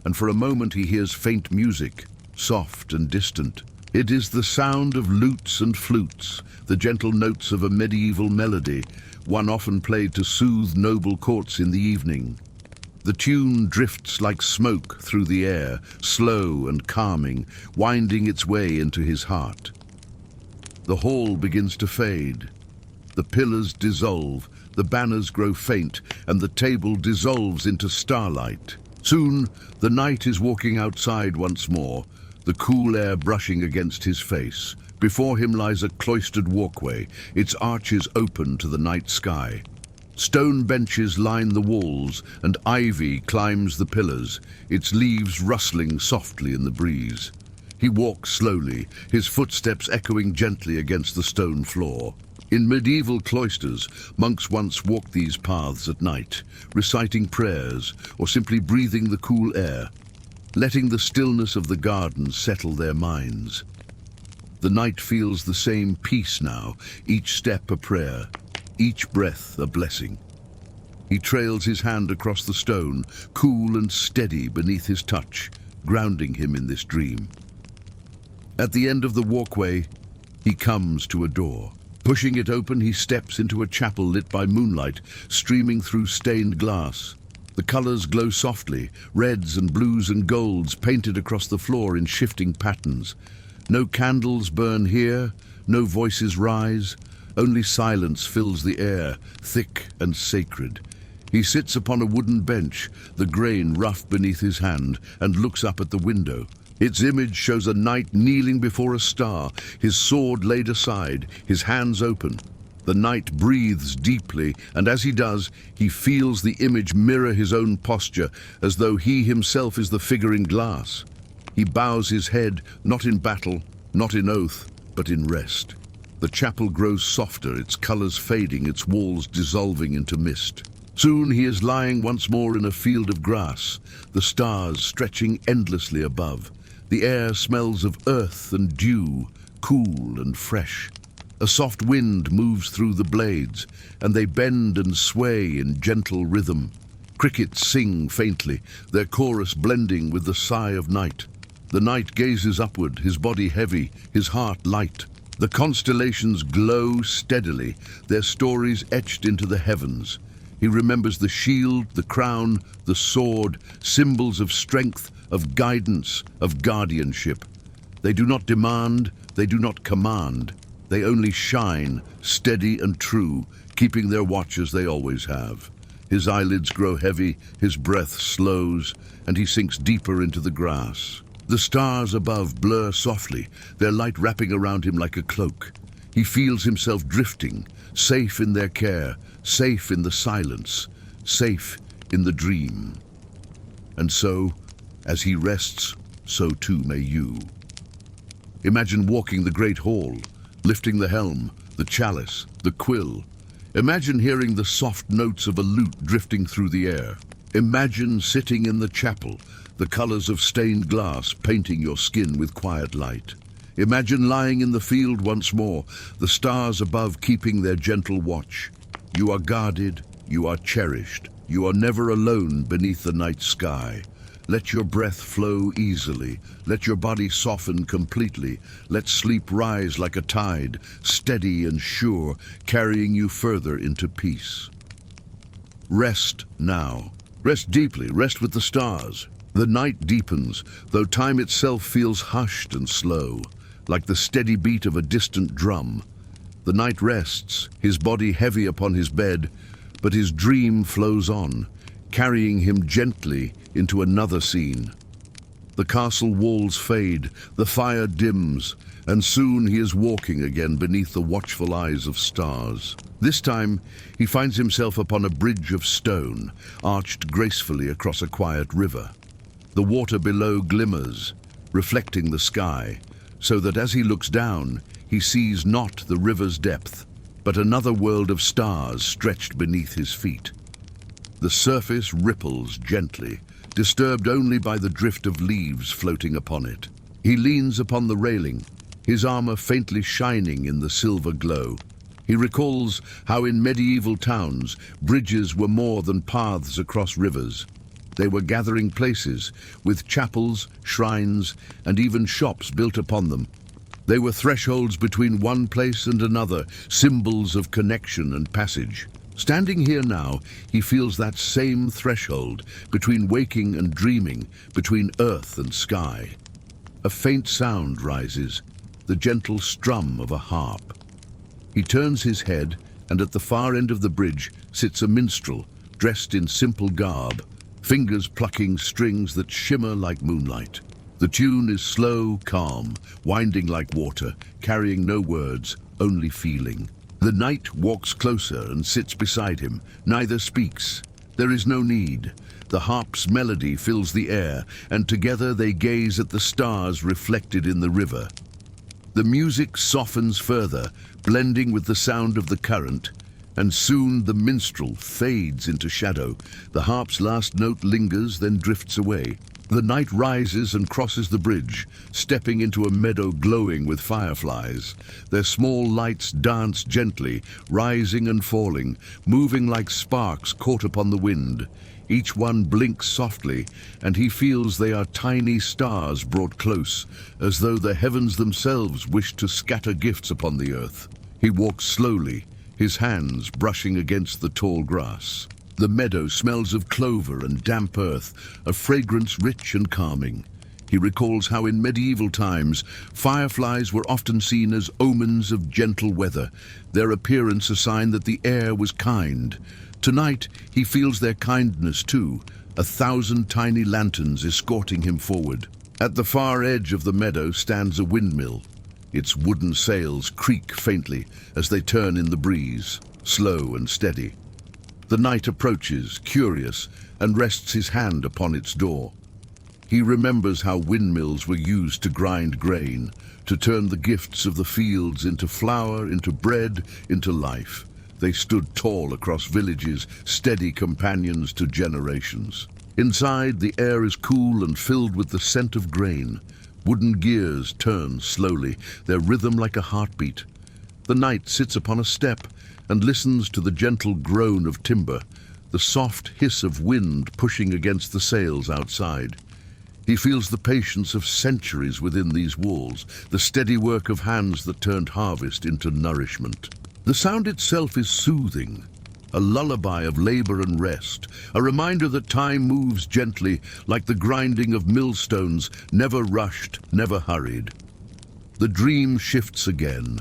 and for a moment he hears faint music, soft and distant. It is the sound of lutes and flutes, the gentle notes of a medieval melody, one often played to soothe noble courts in the evening. The tune drifts like smoke through the air, slow and calming, winding its way into his heart. The hall begins to fade. The pillars dissolve, the banners grow faint, and the table dissolves into starlight. Soon, the knight is walking outside once more, the cool air brushing against his face. Before him lies a cloistered walkway, its arches open to the night sky. Stone benches line the walls, and ivy climbs the pillars, its leaves rustling softly in the breeze. He walks slowly, his footsteps echoing gently against the stone floor. In medieval cloisters, monks once walked these paths at night, reciting prayers or simply breathing the cool air, letting the stillness of the garden settle their minds. The knight feels the same peace now, each step a prayer, each breath a blessing. He trails his hand across the stone, cool and steady beneath his touch, grounding him in this dream. At the end of the walkway, he comes to a door. Pushing it open, he steps into a chapel lit by moonlight, streaming through stained glass. The colors glow softly, reds and blues and golds painted across the floor in shifting patterns. No candles burn here, no voices rise, only silence fills the air, thick and sacred. He sits upon a wooden bench, the grain rough beneath his hand, and looks up at the window. Its image shows a knight kneeling before a star, his sword laid aside, his hands open. The knight breathes deeply, and as he does, he feels the image mirror his own posture, as though he himself is the figure in glass. He bows his head, not in battle, not in oath, but in rest. The chapel grows softer, its colors fading, its walls dissolving into mist. Soon he is lying once more in a field of grass, the stars stretching endlessly above. The air smells of earth and dew, cool and fresh. A soft wind moves through the blades, and they bend and sway in gentle rhythm. Crickets sing faintly, their chorus blending with the sigh of night. The knight gazes upward, his body heavy, his heart light. The constellations glow steadily, their stories etched into the heavens. He remembers the shield, the crown, the sword, symbols of strength, of guidance, of guardianship. They do not demand, they do not command. They only shine, steady and true, keeping their watch as they always have. His eyelids grow heavy, his breath slows, and he sinks deeper into the grass. The stars above blur softly, their light wrapping around him like a cloak. He feels himself drifting, safe in their care, safe in the silence, safe in the dream. And so, as he rests, so too may you. Imagine walking the great hall, lifting the helm, the chalice, the quill. Imagine hearing the soft notes of a lute drifting through the air. Imagine sitting in the chapel, the colors of stained glass painting your skin with quiet light. Imagine lying in the field once more, the stars above keeping their gentle watch. You are guarded, you are cherished, you are never alone beneath the night sky. Let your breath flow easily, let your body soften completely, let sleep rise like a tide, steady and sure, carrying you further into peace. Rest now. Rest deeply, rest with the stars. The night deepens, though time itself feels hushed and slow, like the steady beat of a distant drum. The knight rests, his body heavy upon his bed, but his dream flows on, carrying him gently into another scene. The castle walls fade, the fire dims, and soon he is walking again beneath the watchful eyes of stars. This time, he finds himself upon a bridge of stone, arched gracefully across a quiet river. The water below glimmers, reflecting the sky, so that as he looks down, he sees not the river's depth, but another world of stars stretched beneath his feet. The surface ripples gently, disturbed only by the drift of leaves floating upon it. He leans upon the railing, his armor faintly shining in the silver glow. He recalls how in medieval towns, bridges were more than paths across rivers. They were gathering places, with chapels, shrines, and even shops built upon them. They were thresholds between one place and another, symbols of connection and passage. Standing here now, he feels that same threshold between waking and dreaming, between earth and sky. A faint sound rises, the gentle strum of a harp. He turns his head, and at the far end of the bridge sits a minstrel, dressed in simple garb, fingers plucking strings that shimmer like moonlight. The tune is slow, calm, winding like water, carrying no words, only feeling. The knight walks closer and sits beside him. Neither speaks. There is no need. The harp's melody fills the air, and together they gaze at the stars reflected in the river. The music softens further, blending with the sound of the current, and soon the minstrel fades into shadow. The harp's last note lingers, then drifts away. The knight rises and crosses the bridge, stepping into a meadow glowing with fireflies. Their small lights dance gently, rising and falling, moving like sparks caught upon the wind. Each one blinks softly, and he feels they are tiny stars brought close, as though the heavens themselves wish to scatter gifts upon the earth. He walks slowly, his hands brushing against the tall grass. The meadow smells of clover and damp earth, a fragrance rich and calming. He recalls how in medieval times, fireflies were often seen as omens of gentle weather, their appearance a sign that the air was kind. Tonight, he feels their kindness too, 1,000 tiny lanterns escorting him forward. At the far edge of the meadow stands a windmill. Its wooden sails creak faintly as they turn in the breeze, slow and steady. The knight approaches, curious, and rests his hand upon its door. He remembers how windmills were used to grind grain, to turn the gifts of the fields into flour, into bread, into life. They stood tall across villages, steady companions to generations. Inside, the air is cool and filled with the scent of grain. Wooden gears turn slowly, their rhythm like a heartbeat. The knight sits upon a step and listens to the gentle groan of timber, the soft hiss of wind pushing against the sails outside. He feels the patience of centuries within these walls, the steady work of hands that turned harvest into nourishment. The sound itself is soothing, a lullaby of labor and rest, a reminder that time moves gently like the grinding of millstones, never rushed, never hurried. The dream shifts again.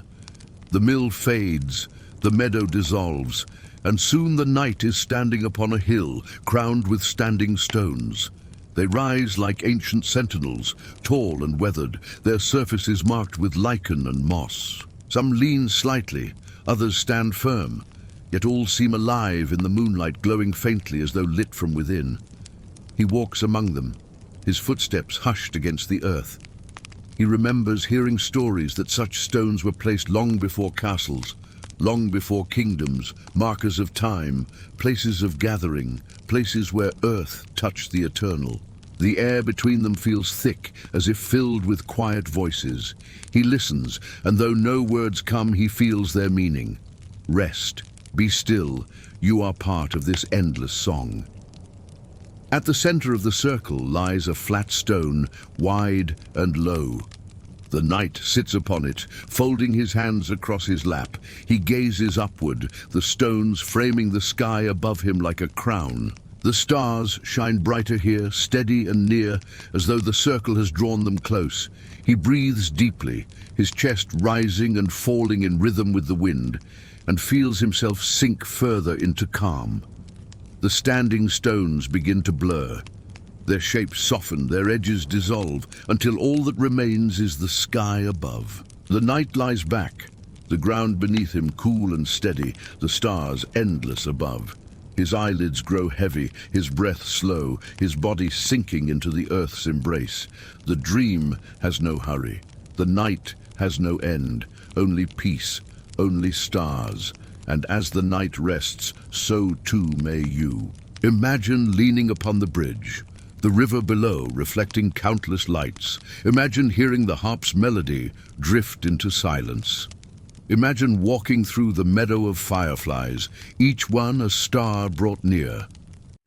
The mill fades, the meadow dissolves, and soon the knight is standing upon a hill, crowned with standing stones. They rise like ancient sentinels, tall and weathered, their surfaces marked with lichen and moss. Some lean slightly, others stand firm, yet all seem alive in the moonlight, glowing faintly as though lit from within. He walks among them, his footsteps hushed against the earth. He remembers hearing stories that such stones were placed long before castles, long before kingdoms, markers of time, places of gathering, places where earth touched the eternal. The air between them feels thick, as if filled with quiet voices. He listens, and though no words come, he feels their meaning. Rest, be still, you are part of this endless song. At the center of the circle lies a flat stone, wide and low. The knight sits upon it, folding his hands across his lap. He gazes upward, the stones framing the sky above him like a crown. The stars shine brighter here, steady and near, as though the circle has drawn them close. He breathes deeply, his chest rising and falling in rhythm with the wind, and feels himself sink further into calm. The standing stones begin to blur. Their shapes soften, their edges dissolve, until all that remains is the sky above. The knight lies back, the ground beneath him cool and steady, the stars endless above. His eyelids grow heavy, his breath slow, his body sinking into the earth's embrace. The dream has no hurry. The night has no end, only peace, only stars. And as the night rests, so too may you. Imagine leaning upon the bridge, the river below reflecting countless lights. Imagine hearing the harp's melody drift into silence. Imagine walking through the meadow of fireflies, each one a star brought near.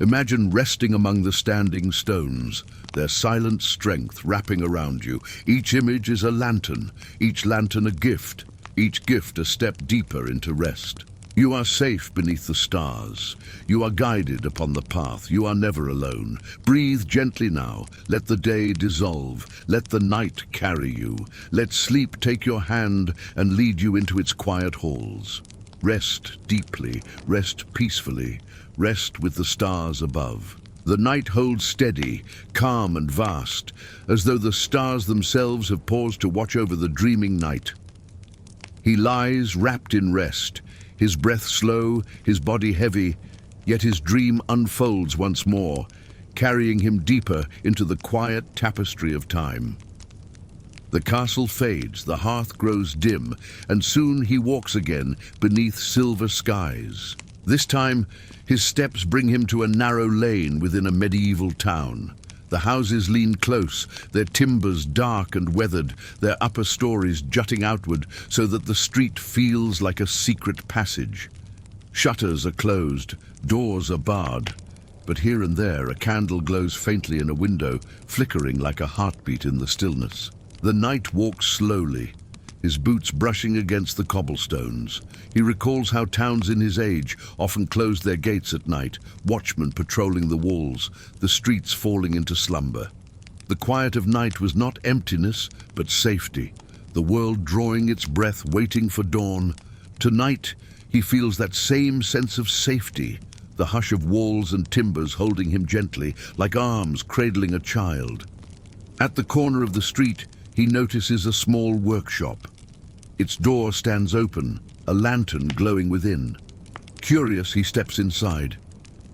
Imagine resting among the standing stones, their silent strength wrapping around you. Each image is a lantern, each lantern a gift, each gift a step deeper into rest. You are safe beneath the stars. You are guided upon the path. You are never alone. Breathe gently now. Let the day dissolve. Let the night carry you. Let sleep take your hand and lead you into its quiet halls. Rest deeply. Rest peacefully. Rest with the stars above. The night holds steady, calm and vast, as though the stars themselves have paused to watch over the dreaming night. He lies wrapped in rest, his breath slow, his body heavy, yet his dream unfolds once more, carrying him deeper into the quiet tapestry of time. The castle fades, the hearth grows dim, and soon he walks again beneath silver skies. This time, his steps bring him to a narrow lane within a medieval town. The houses lean close, their timbers dark and weathered, their upper stories jutting outward so that the street feels like a secret passage. Shutters are closed, doors are barred, but here and there a candle glows faintly in a window, flickering like a heartbeat in the stillness. The knight walks slowly, his boots brushing against the cobblestones. He recalls how towns in his age often closed their gates at night, watchmen patrolling the walls, the streets falling into slumber. The quiet of night was not emptiness, but safety, the world drawing its breath, waiting for dawn. Tonight, he feels that same sense of safety, the hush of walls and timbers holding him gently, like arms cradling a child. At the corner of the street, he notices a small workshop. Its door stands open, a lantern glowing within. Curious, he steps inside.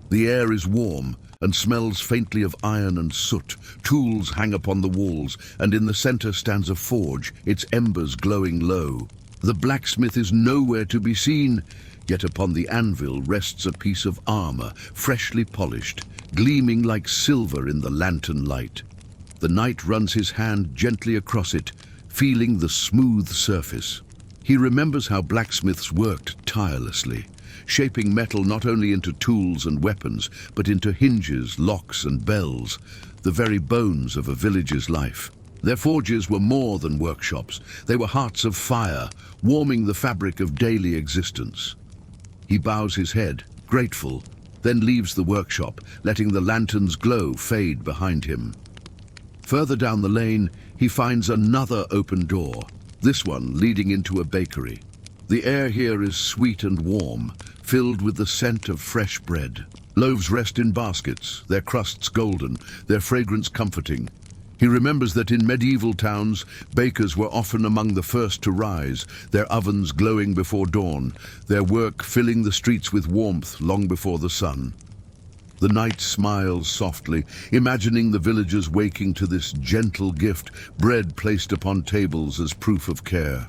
The air is warm and smells faintly of iron and soot. Tools hang upon the walls, and in the center stands a forge, its embers glowing low. The blacksmith is nowhere to be seen, yet upon the anvil rests a piece of armor, freshly polished, gleaming like silver in the lantern light. The knight runs his hand gently across it, feeling the smooth surface. He remembers how blacksmiths worked tirelessly, shaping metal not only into tools and weapons, but into hinges, locks and bells, the very bones of a village's life. Their forges were more than workshops. They were hearts of fire, warming the fabric of daily existence. He bows his head, grateful, then leaves the workshop, letting the lantern's glow fade behind him. Further down the lane, he finds another open door, this one leading into a bakery. The air here is sweet and warm, filled with the scent of fresh bread. Loaves rest in baskets, their crusts golden, their fragrance comforting. He remembers that in medieval towns, bakers were often among the first to rise, their ovens glowing before dawn, their work filling the streets with warmth long before the sun. The knight smiles softly, imagining the villagers waking to this gentle gift, bread placed upon tables as proof of care.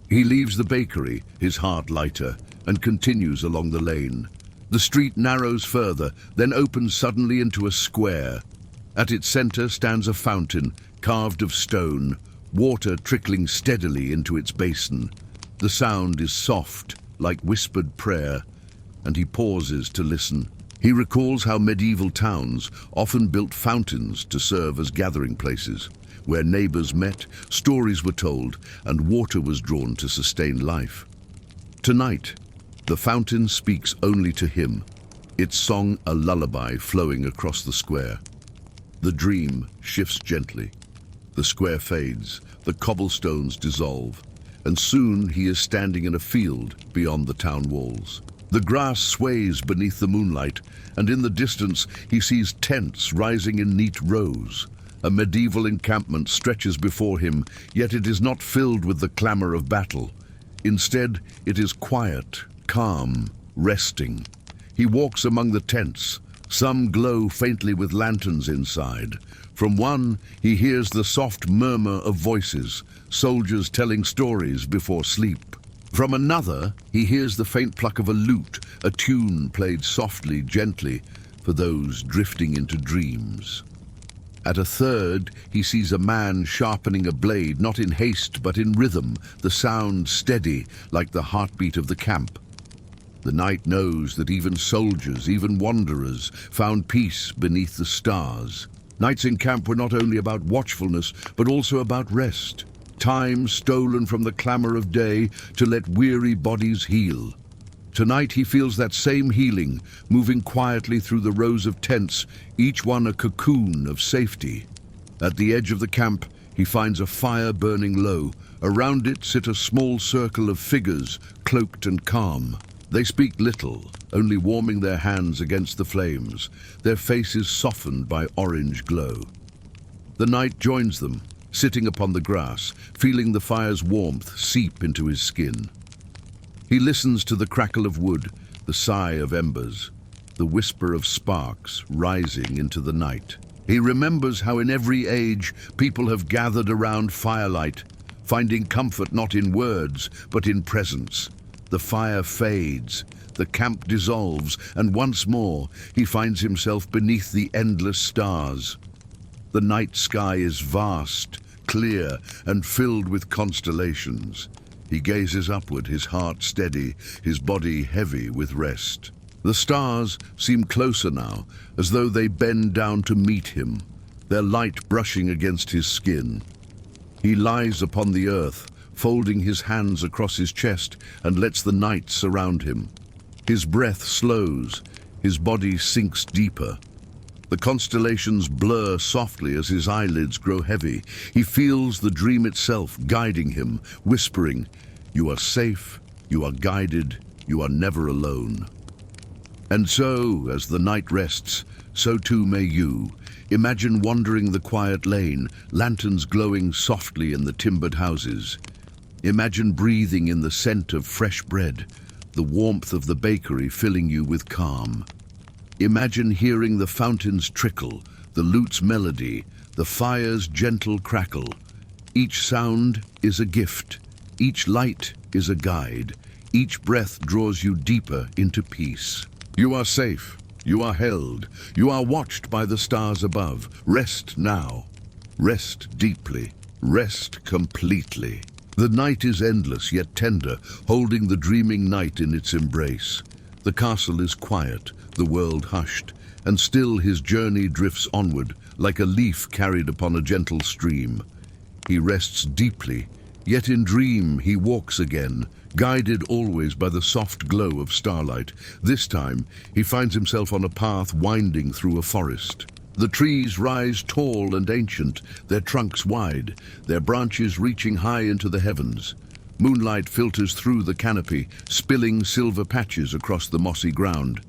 He leaves the bakery, his heart lighter, and continues along the lane. The street narrows further, then opens suddenly into a square. At its center stands a fountain, carved of stone, water trickling steadily into its basin. The sound is soft, like whispered prayer, and he pauses to listen. He recalls how medieval towns often built fountains to serve as gathering places, where neighbors met, stories were told, and water was drawn to sustain life. Tonight, the fountain speaks only to him, its song a lullaby flowing across the square. The dream shifts gently. The square fades, the cobblestones dissolve, and soon he is standing in a field beyond the town walls. The grass sways beneath the moonlight, and in the distance he sees tents rising in neat rows. A medieval encampment stretches before him, yet it is not filled with the clamor of battle. Instead, it is quiet, calm, resting. He walks among the tents. Some glow faintly with lanterns inside. From one, he hears the soft murmur of voices, soldiers telling stories before sleep. From another, he hears the faint pluck of a lute, a tune played softly, gently, for those drifting into dreams. At a third, he sees a man sharpening a blade, not in haste but in rhythm, the sound steady like the heartbeat of the camp. The knight knows that even soldiers, even wanderers, found peace beneath the stars. Nights in camp were not only about watchfulness, but also about rest. Time stolen from the clamor of day to let weary bodies heal. Tonight he feels that same healing, moving quietly through the rows of tents, each one a cocoon of safety. At the edge of the camp, he finds a fire burning low. Around it sit a small circle of figures, cloaked and calm. They speak little, only warming their hands against the flames, their faces softened by orange glow. The knight joins them, sitting upon the grass, feeling the fire's warmth seep into his skin. He listens to the crackle of wood, the sigh of embers, the whisper of sparks rising into the night. He remembers how in every age people have gathered around firelight, finding comfort not in words, but in presence. The fire fades, the camp dissolves, and once more he finds himself beneath the endless stars. The night sky is vast, clear, and filled with constellations. He gazes upward, his heart steady, his body heavy with rest. The stars seem closer now, as though they bend down to meet him, their light brushing against his skin. He lies upon the earth, folding his hands across his chest, and lets the night surround him. His breath slows, his body sinks deeper. The constellations blur softly as his eyelids grow heavy. He feels the dream itself guiding him, whispering, "You are safe, you are guided, you are never alone." And so, as the night rests, so too may you. Imagine wandering the quiet lane, lanterns glowing softly in the timbered houses. Imagine breathing in the scent of fresh bread, the warmth of the bakery filling you with calm. Imagine hearing the fountain's trickle, the lute's melody, the fire's gentle crackle. Each sound is a gift. Each light is a guide. Each breath draws you deeper into peace. You are safe. You are held. You are watched by the stars above. Rest now. Rest deeply. Rest completely. The night is endless yet tender, holding the dreaming night in its embrace. The castle is quiet, the world hushed, and still his journey drifts onward, like a leaf carried upon a gentle stream. He rests deeply, yet in dream he walks again, guided always by the soft glow of starlight. This time he finds himself on a path winding through a forest. The trees rise tall and ancient, their trunks wide, their branches reaching high into the heavens. Moonlight filters through the canopy, spilling silver patches across the mossy ground.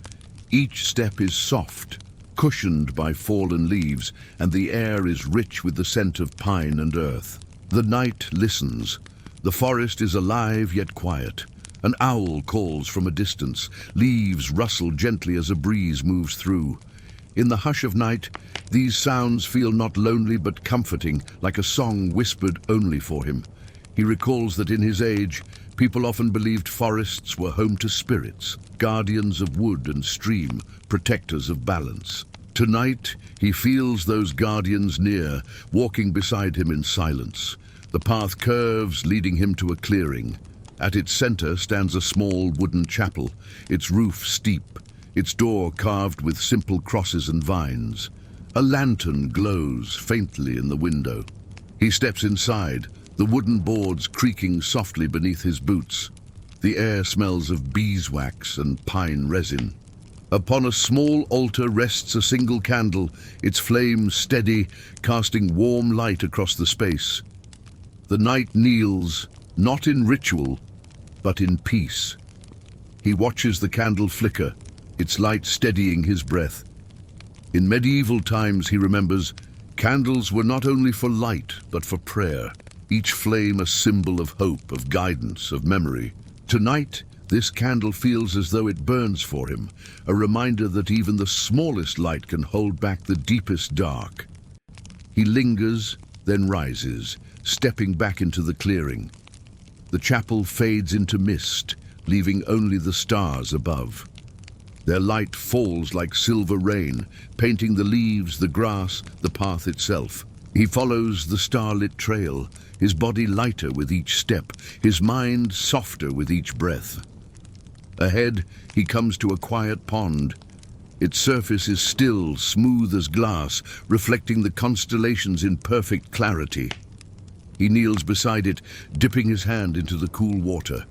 Each step is soft, cushioned by fallen leaves, and the air is rich with the scent of pine and earth. The night listens. The forest is alive yet quiet. An owl calls from a distance. Leaves rustle gently as a breeze moves through. In the hush of night, these sounds feel not lonely but comforting, like a song whispered only for him. He recalls that in his age, people often believed forests were home to spirits, guardians of wood and stream, protectors of balance. Tonight, he feels those guardians near, walking beside him in silence. The path curves, leading him to a clearing. At its center stands a small wooden chapel, its roof steep, its door carved with simple crosses and vines. A lantern glows faintly in the window. He steps inside, the wooden boards creaking softly beneath his boots. The air smells of beeswax and pine resin. Upon a small altar rests a single candle, its flame steady, casting warm light across the space. The knight kneels, not in ritual, but in peace. He watches the candle flicker, its light steadying his breath. In medieval times, he remembers, candles were not only for light, but for prayer. Each flame a symbol of hope, of guidance, of memory. Tonight, this candle feels as though it burns for him, a reminder that even the smallest light can hold back the deepest dark. He lingers, then rises, stepping back into the clearing. The chapel fades into mist, leaving only the stars above. Their light falls like silver rain, painting the leaves, the grass, the path itself. He follows the starlit trail, his body lighter with each step, his mind softer with each breath. Ahead, he comes to a quiet pond. Its surface is still, smooth as glass, reflecting the constellations in perfect clarity. He kneels beside it, dipping his hand into the cool water.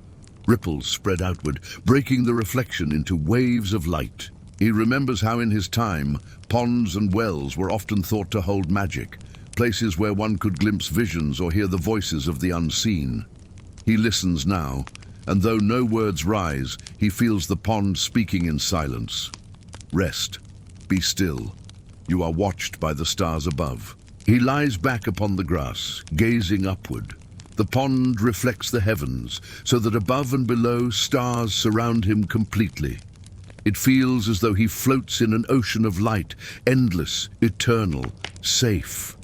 Ripples spread outward, breaking the reflection into waves of light. He remembers how in his time, ponds and wells were often thought to hold magic, places where one could glimpse visions or hear the voices of the unseen. He listens now, and though no words rise, he feels the pond speaking in silence. Rest. Be still. You are watched by the stars above. He lies back upon the grass, gazing upward. The pond reflects the heavens, so that above and below stars surround him completely. It feels as though he floats in an ocean of light, endless, eternal, safe.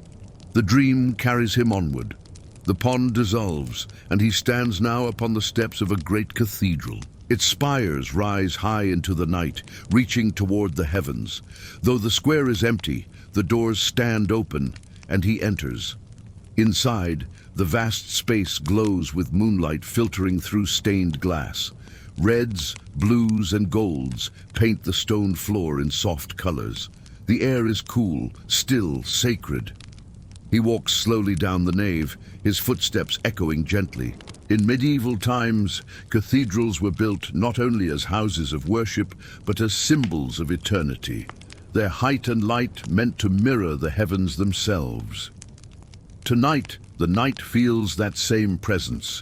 The dream carries him onward. The pond dissolves, and he stands now upon the steps of a great cathedral. Its spires rise high into the night, reaching toward the heavens. Though the square is empty, the doors stand open, and he enters. Inside, the vast space glows with moonlight filtering through stained glass. Reds, blues, and golds paint the stone floor in soft colors. The air is cool, still, sacred. He walks slowly down the nave, his footsteps echoing gently. In medieval times, cathedrals were built not only as houses of worship, but as symbols of eternity. Their height and light meant to mirror the heavens themselves. Tonight, the night feels that same presence.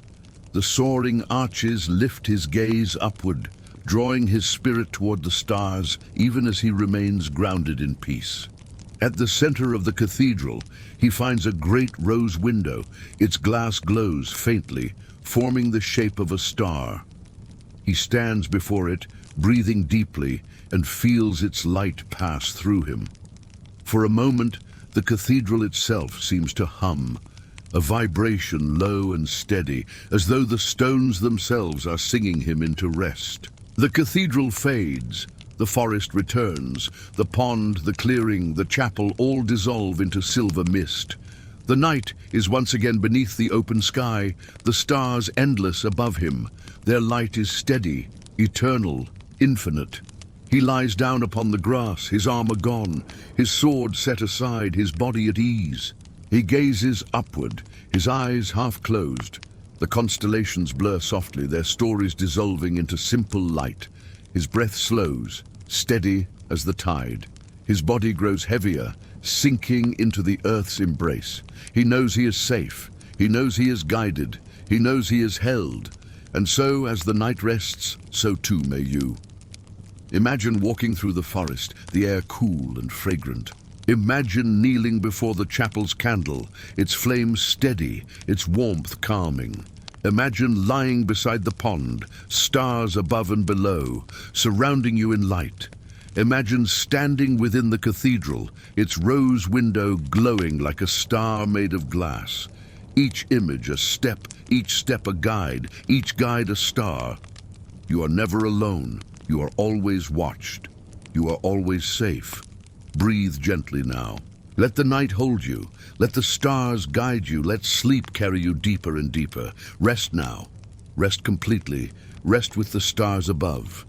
The soaring arches lift his gaze upward, drawing his spirit toward the stars, even as he remains grounded in peace. At the center of the cathedral, he finds a great rose window. Its glass glows faintly, forming the shape of a star. He stands before it, breathing deeply, and feels its light pass through him. For a moment, the cathedral itself seems to hum, a vibration low and steady, as though the stones themselves are singing him into rest. The cathedral fades, the forest returns, the pond, the clearing, the chapel all dissolve into silver mist. The night is once again beneath the open sky, the stars endless above him. Their light is steady, eternal, infinite. He lies down upon the grass, his armor gone, his sword set aside, his body at ease. He gazes upward, his eyes half closed. The constellations blur softly, their stories dissolving into simple light. His breath slows, steady as the tide. His body grows heavier, sinking into the earth's embrace. He knows he is safe. He knows he is guided. He knows he is held. And so, as the night rests, so too may you. Imagine walking through the forest, the air cool and fragrant. Imagine kneeling before the chapel's candle, its flame steady, its warmth calming. Imagine lying beside the pond, stars above and below, surrounding you in light. Imagine standing within the cathedral, its rose window glowing like a star made of glass. Each image a step, each step a guide, each guide a star. You are never alone. You are always watched. You are always safe. Breathe gently now. Let the night hold you. Let the stars guide you. Let sleep carry you deeper and deeper. Rest now. Rest completely. Rest with the stars above.